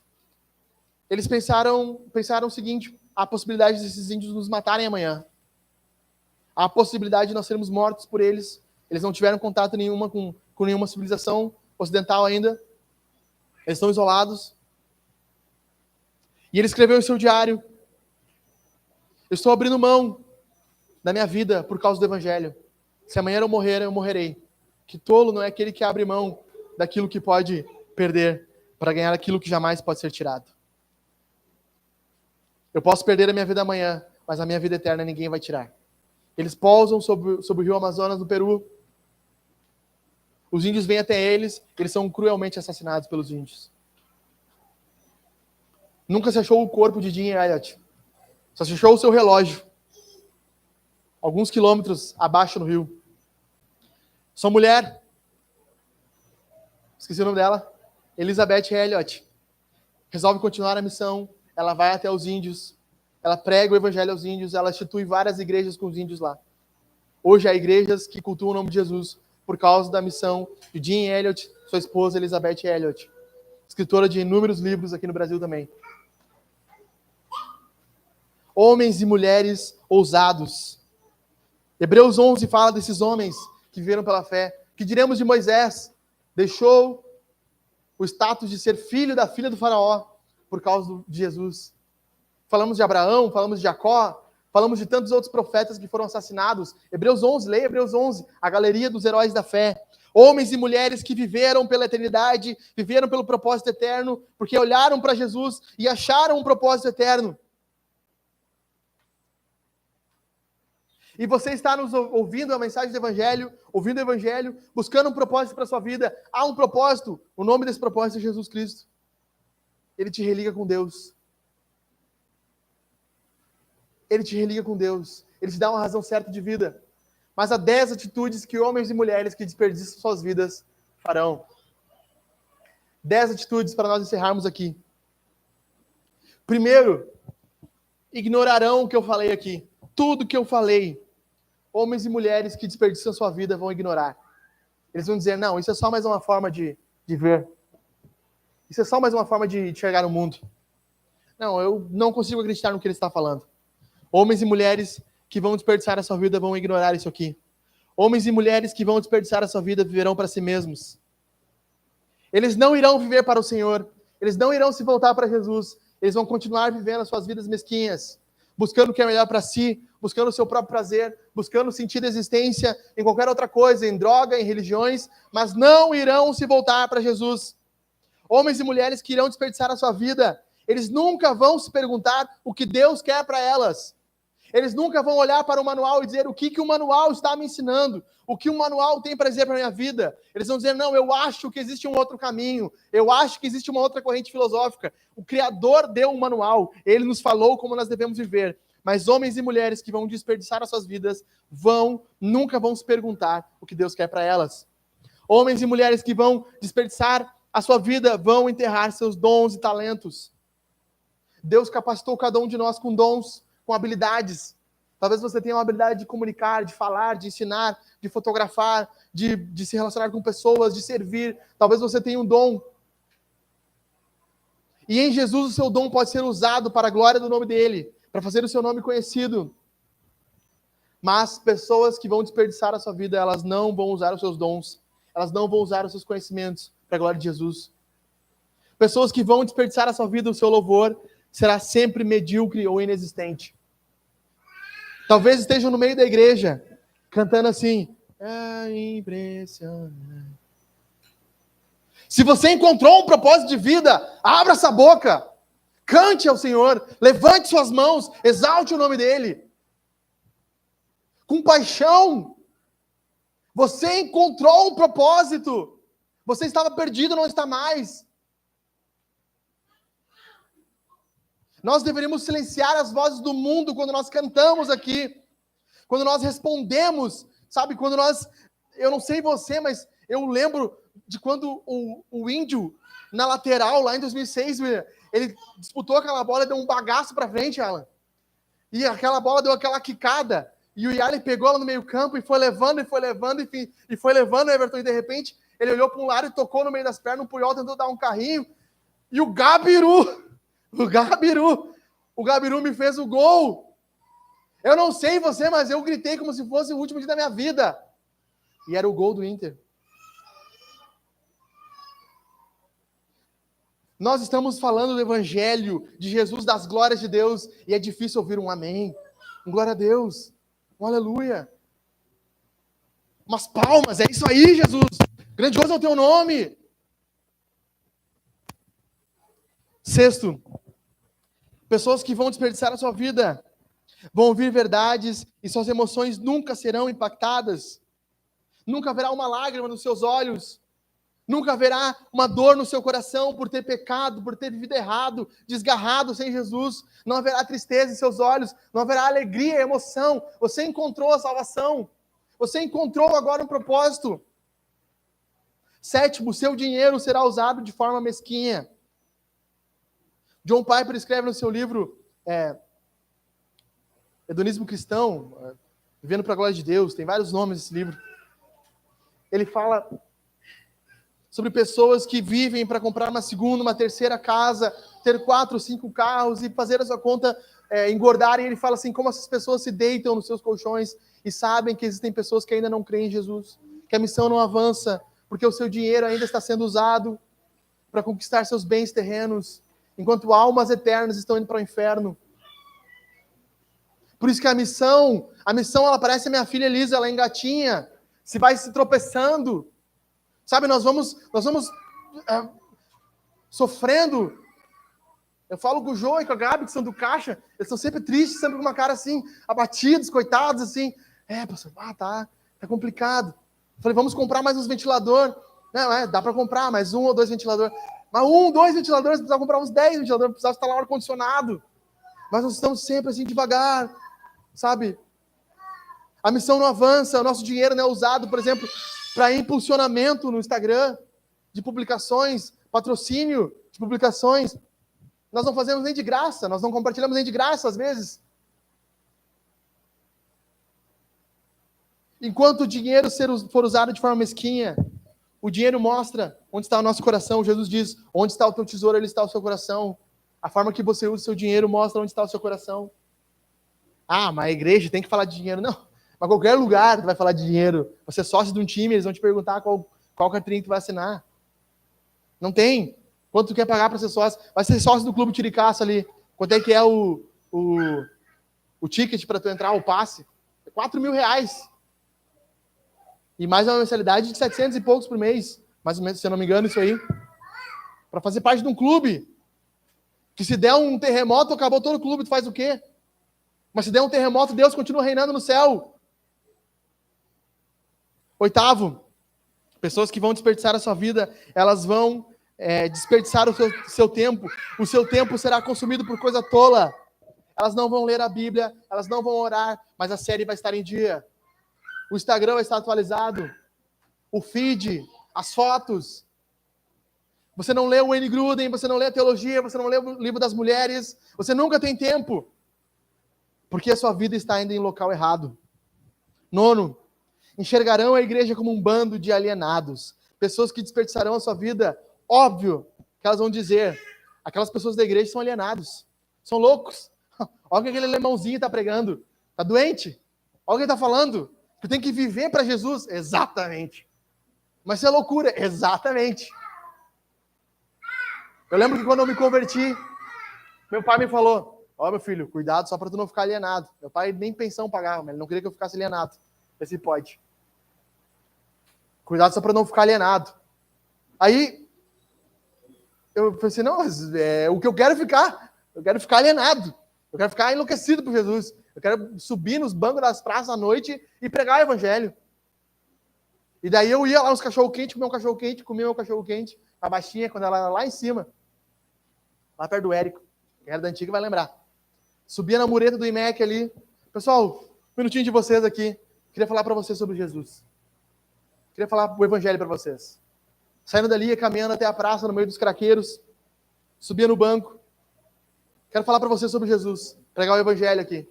eles pensaram o seguinte, há a possibilidade desses índios nos matarem amanhã. Há a possibilidade de nós sermos mortos por eles. Eles não tiveram contato nenhuma com nenhuma civilização ocidental ainda. Eles estão isolados. E ele escreveu em seu diário, eu estou abrindo mão da minha vida por causa do evangelho. Se amanhã eu morrer, eu morrerei. Que tolo não é aquele que abre mão daquilo que pode perder para ganhar aquilo que jamais pode ser tirado. Eu posso perder a minha vida amanhã, mas a minha vida eterna ninguém vai tirar. Eles pousam sobre o rio Amazonas, no Peru. Os índios vêm até eles são cruelmente assassinados pelos índios. Nunca se achou o corpo de Jim Elliot. Só se achou o seu relógio. Alguns quilômetros abaixo no rio. Sua mulher, esqueci o nome dela, Elizabeth Elliot, resolve continuar a missão. Ela vai até os índios. Ela prega o evangelho aos índios. Ela institui várias igrejas com os índios lá. Hoje há igrejas que cultuam o nome de Jesus por causa da missão de Jim Elliot, sua esposa Elizabeth Elliot, escritora de inúmeros livros aqui no Brasil também. Homens e mulheres ousados. Hebreus 11 fala desses homens que viveram pela fé. Que diremos de Moisés? Deixou o status de ser filho da filha do faraó por causa de Jesus. Falamos de Abraão, falamos de Jacó, falamos de tantos outros profetas que foram assassinados. Hebreus 11, leia Hebreus 11, a galeria dos heróis da fé. Homens e mulheres que viveram pela eternidade, viveram pelo propósito eterno, porque olharam para Jesus e acharam um propósito eterno. E você está nos ouvindo a mensagem do Evangelho, ouvindo o Evangelho, buscando um propósito para a sua vida. Há um propósito, o nome desse propósito é Jesus Cristo. Ele te religa com Deus. Ele te religa com Deus. Ele te dá uma razão certa de vida. Mas há 10 atitudes que homens e mulheres que desperdiçam suas vidas farão. 10 atitudes para nós encerrarmos aqui. Primeiro, ignorarão o que eu falei aqui. Tudo que eu falei, homens e mulheres que desperdiçam sua vida vão ignorar. Eles vão dizer, não, isso é só mais uma forma de ver. Isso é só mais uma forma de chegar no mundo. Não, eu não consigo acreditar no que ele está falando. Homens e mulheres que vão desperdiçar a sua vida vão ignorar isso aqui. Homens e mulheres que vão desperdiçar a sua vida viverão para si mesmos. Eles não irão viver para o Senhor. Eles não irão se voltar para Jesus. Eles vão continuar vivendo as suas vidas mesquinhas, buscando o que é melhor para si, buscando o seu próprio prazer, buscando sentido de existência em qualquer outra coisa, em droga, em religiões, mas não irão se voltar para Jesus. Homens e mulheres que irão desperdiçar a sua vida, eles nunca vão se perguntar o que Deus quer para elas. Eles nunca vão olhar para o manual e dizer o que o manual está me ensinando, o que o manual tem para dizer para a minha vida. Eles vão dizer, não, eu acho que existe um outro caminho, eu acho que existe uma outra corrente filosófica. O Criador deu um manual, Ele nos falou como nós devemos viver. Mas homens e mulheres que vão desperdiçar as suas vidas nunca vão se perguntar o que Deus quer para elas. Homens e mulheres que vão desperdiçar a sua vida vão enterrar seus dons e talentos. Deus capacitou cada um de nós com dons, com habilidades. Talvez você tenha uma habilidade de comunicar, de falar, de ensinar, de fotografar, de se relacionar com pessoas, de servir. Talvez você tenha um dom. E em Jesus o seu dom pode ser usado para a glória do nome dele, para fazer o seu nome conhecido. Mas pessoas que vão desperdiçar a sua vida, elas não vão usar os seus dons, elas não vão usar os seus conhecimentos para a glória de Jesus. Pessoas que vão desperdiçar a sua vida, o seu louvor, será sempre medíocre ou inexistente. Talvez estejam no meio da igreja, cantando assim, é impressionante. Se você encontrou um propósito de vida, abra essa boca, cante ao Senhor, levante suas mãos, exalte o nome dele. Com paixão. Você encontrou um propósito. Você estava perdido, não está mais. Nós deveríamos silenciar as vozes do mundo quando nós cantamos aqui. Quando nós respondemos, sabe? Quando nós... Eu não sei você, mas eu lembro de quando o Índio, na lateral, lá em 2006, ele disputou aquela bola e deu um bagaço para frente, Alan. E aquela bola deu aquela quicada. E o Yali pegou ela no meio campo e foi levando, e foi levando o Everton. E de repente, ele olhou para um lado e tocou no meio das pernas. O Puyol tentou dar um carrinho. E o Gabiru me fez o gol. Eu não sei você, mas eu gritei como se fosse o último dia da minha vida. E era o gol do Inter. Nós estamos falando do Evangelho, de Jesus, das glórias de Deus. E é difícil ouvir um amém, um glória a Deus. Um aleluia. Umas palmas, é isso aí, Jesus. Grandioso é o teu nome. Sexto, pessoas que vão desperdiçar a sua vida, vão ouvir verdades e suas emoções nunca serão impactadas. Nunca haverá uma lágrima nos seus olhos. Nunca haverá uma dor no seu coração por ter pecado, por ter vivido errado, desgarrado sem Jesus. Não haverá tristeza em seus olhos, não haverá alegria e emoção. Você encontrou a salvação. Você encontrou agora um propósito. Sétimo, seu dinheiro será usado de forma mesquinha. John Piper escreve no seu livro Hedonismo Cristão, Vivendo para a Glória de Deus, tem vários nomes esse livro. Ele fala sobre pessoas que vivem para comprar uma segunda, uma terceira casa, ter 4, 5 carros e fazer a sua conta engordar. E ele fala assim, como essas pessoas se deitam nos seus colchões e sabem que existem pessoas que ainda não creem em Jesus, que a missão não avança, porque o seu dinheiro ainda está sendo usado para conquistar seus bens terrenos, enquanto almas eternas estão indo para o inferno. Por isso que a missão ela parece a minha filha Elisa, ela engatinha, se vai se tropeçando. Sabe, nós vamos sofrendo. Eu falo com o João e com a Gabi, que são do caixa, eles estão sempre tristes, sempre com uma cara assim, abatidos, coitados, assim. Pastor, tá complicado. Eu falei, vamos comprar mais uns ventiladores. Não, dá para comprar mais 1 ou 2 ventiladores. Mas 1, 2 ventiladores, precisava comprar uns 10 ventiladores, precisava instalar um ar-condicionado. Mas nós estamos sempre assim, devagar, sabe? A missão não avança, o nosso dinheiro não é usado, por exemplo, para impulsionamento no Instagram, de publicações, patrocínio de publicações. Nós não fazemos nem de graça, nós não compartilhamos nem de graça, às vezes. Enquanto o dinheiro for usado de forma mesquinha, o dinheiro mostra onde está o nosso coração. Jesus diz, onde está o teu tesouro, ali está o seu coração. A forma que você usa o seu dinheiro mostra onde está o seu coração. Mas a igreja tem que falar de dinheiro. Não, mas qualquer lugar tu vai falar de dinheiro. Você é sócio de um time, eles vão te perguntar qual carteirinha tu vai assinar. Não tem. Quanto tu quer pagar para ser sócio? Vai ser sócio do Clube Tiricaço ali. Quanto é que é o ticket para tu entrar, o passe? É R$4.000. E mais uma mensalidade de 700 e poucos por mês. Mais ou menos, se eu não me engano, isso aí. Para fazer parte de um clube. Que se der um terremoto, acabou todo o clube, tu faz o quê? Mas se der um terremoto, Deus continua reinando no céu. Oitavo, pessoas que vão desperdiçar a sua vida, elas vão desperdiçar o seu tempo. O seu tempo será consumido por coisa tola. Elas não vão ler a Bíblia, elas não vão orar, mas a série vai estar em dia. O Instagram vai estar atualizado. O feed, as fotos. Você não lê o Wayne Gruden, você não lê a teologia, você não lê o livro das mulheres, você nunca tem tempo. porque a sua vida está indo em local errado. 9, enxergarão a igreja como um bando de alienados, pessoas que desperdiçarão a sua vida. Óbvio que elas vão dizer, aquelas pessoas da igreja são alienados, são loucos. Olha o que aquele alemãozinho está pregando, está doente. Olha o que ele está falando, que tem que viver para Jesus. Exatamente. Mas isso é loucura. Exatamente. Eu lembro que quando eu me converti, meu pai me falou, meu filho, cuidado só para tu não ficar alienado. Meu pai nem pensão pagava, mas ele não queria que eu ficasse alienado. Vê se pode. Cuidado só para não ficar alienado. Aí, eu pensei, não, o que eu quero ficar alienado. Eu quero ficar enlouquecido por Jesus. Eu quero subir nos bancos das praças à noite e pregar o evangelho. E daí eu ia lá nos cachorro-quente, comia meu cachorro-quente, a baixinha, quando ela era lá em cima, lá perto do Érico, quem era da antiga vai lembrar. Subia na mureta do IMEC ali. Pessoal, um minutinho de vocês aqui. Queria falar para vocês sobre Jesus. Queria falar o evangelho para vocês. Saindo dali, ia caminhando até a praça, no meio dos craqueiros. Subia no banco. Quero falar para vocês sobre Jesus. Pregar o evangelho aqui.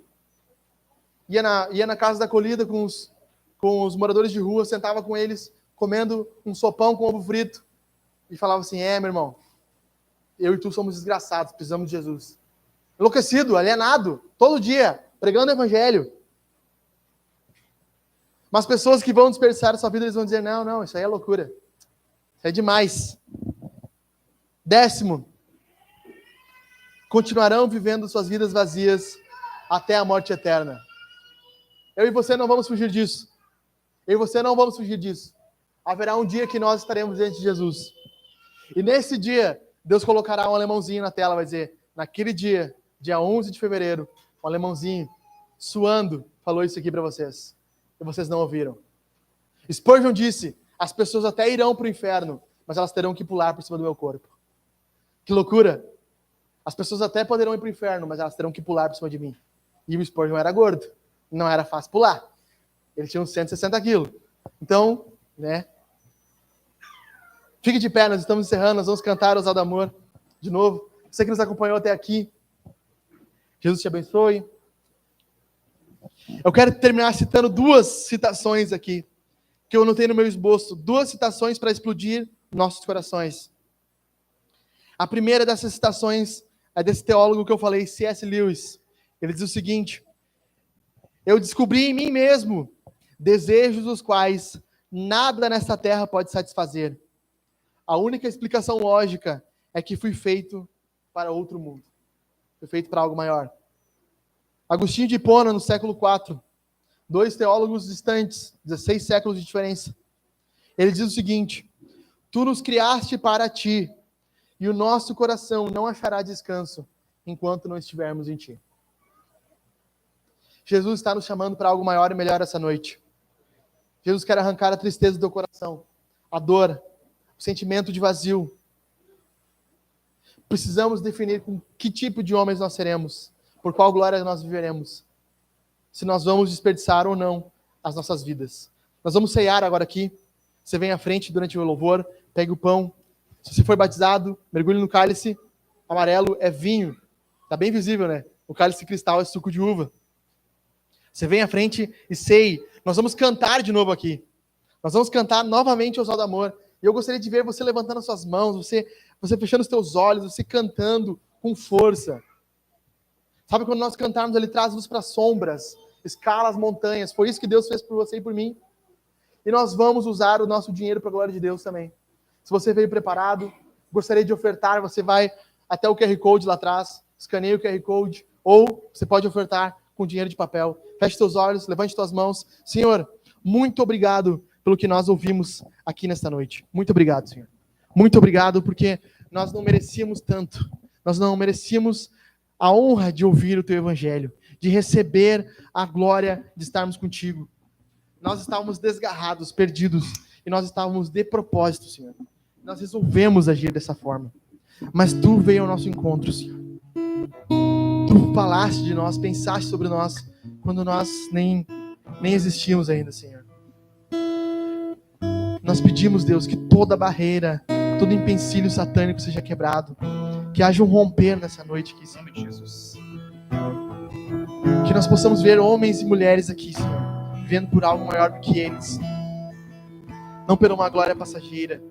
Ia na casa da acolhida com os moradores de rua, sentava com eles, comendo um sopão com ovo frito. E falava assim, meu irmão, eu e tu somos desgraçados, precisamos de Jesus. Enlouquecido, alienado, todo dia, pregando o evangelho. Mas pessoas que vão desperdiçar a sua vida, eles vão dizer, não, isso aí é loucura. Isso é demais. 10, continuarão vivendo suas vidas vazias até a morte eterna. Eu e você não vamos fugir disso. Haverá um dia que nós estaremos diante de Jesus. E nesse dia, Deus colocará um alemãozinho na tela, vai dizer, naquele dia, dia 11 de fevereiro, um alemãozinho, suando, falou isso aqui para vocês. E vocês não ouviram. Spurgeon disse, as pessoas até irão para o inferno, mas elas terão que pular por cima do meu corpo. Que loucura! As pessoas até poderão ir para o inferno, mas elas terão que pular por cima de mim. E o Spurgeon era gordo. Não era fácil pular. Ele tinha uns 160 quilos. Então, fique de pé, nós estamos encerrando, nós vamos cantar o Ousado Amor de novo. Você que nos acompanhou até aqui, Jesus te abençoe. Eu quero terminar citando 2 citações aqui, que eu anotei no meu esboço. 2 citações para explodir nossos corações. A primeira dessas citações é desse teólogo que eu falei, C.S. Lewis. Ele diz o seguinte, eu descobri em mim mesmo desejos os quais nada nesta terra pode satisfazer. A única explicação lógica é que fui feito para outro mundo. Fui feito para algo maior. Agostinho de Hipona, no século IV, 2 teólogos distantes, 16 séculos de diferença. Ele diz o seguinte, tu nos criaste para ti, e o nosso coração não achará descanso enquanto não estivermos em ti. Jesus está nos chamando para algo maior e melhor essa noite. Jesus quer arrancar a tristeza do teu coração, a dor, o sentimento de vazio. Precisamos definir com que tipo de homens nós seremos, por qual glória nós viveremos, se nós vamos desperdiçar ou não as nossas vidas. Nós vamos ceiar agora aqui. Você vem à frente durante o louvor, pegue o pão. Se você foi batizado, mergulhe no cálice amarelo, é vinho. Está bem visível, né? O cálice cristal é suco de uva. Você vem à frente e ceie. Nós vamos cantar de novo aqui. Nós vamos cantar novamente o Ousado Amor. E eu gostaria de ver você levantando as suas mãos, você fechando os teus olhos, você cantando com força. Sabe quando nós cantarmos, Ele traz-nos para sombras, escala as montanhas. Foi isso que Deus fez por você e por mim. E nós vamos usar o nosso dinheiro para a glória de Deus também. Se você veio preparado, gostaria de ofertar, você vai até o QR Code lá atrás, escaneia o QR Code, ou você pode ofertar com dinheiro de papel. Feche seus olhos, levante suas mãos. Senhor, muito obrigado pelo que nós ouvimos aqui nesta noite. Muito obrigado, Senhor. Muito obrigado, porque nós não merecíamos tanto. Nós não merecíamos a honra de ouvir o Teu Evangelho, de receber a glória de estarmos contigo. Nós estávamos desgarrados, perdidos, e nós estávamos de propósito, Senhor. Nós resolvemos agir dessa forma. Mas Tu veio ao nosso encontro, Senhor. Tu falaste de nós, pensaste sobre nós, quando nós nem existíamos ainda, Senhor. Nós pedimos, Deus, que toda barreira, todo empecilho satânico seja quebrado. Que haja um romper nessa noite aqui, em nome de Jesus. Que nós possamos ver homens e mulheres aqui, Senhor, vivendo por algo maior do que eles. Não por uma glória passageira,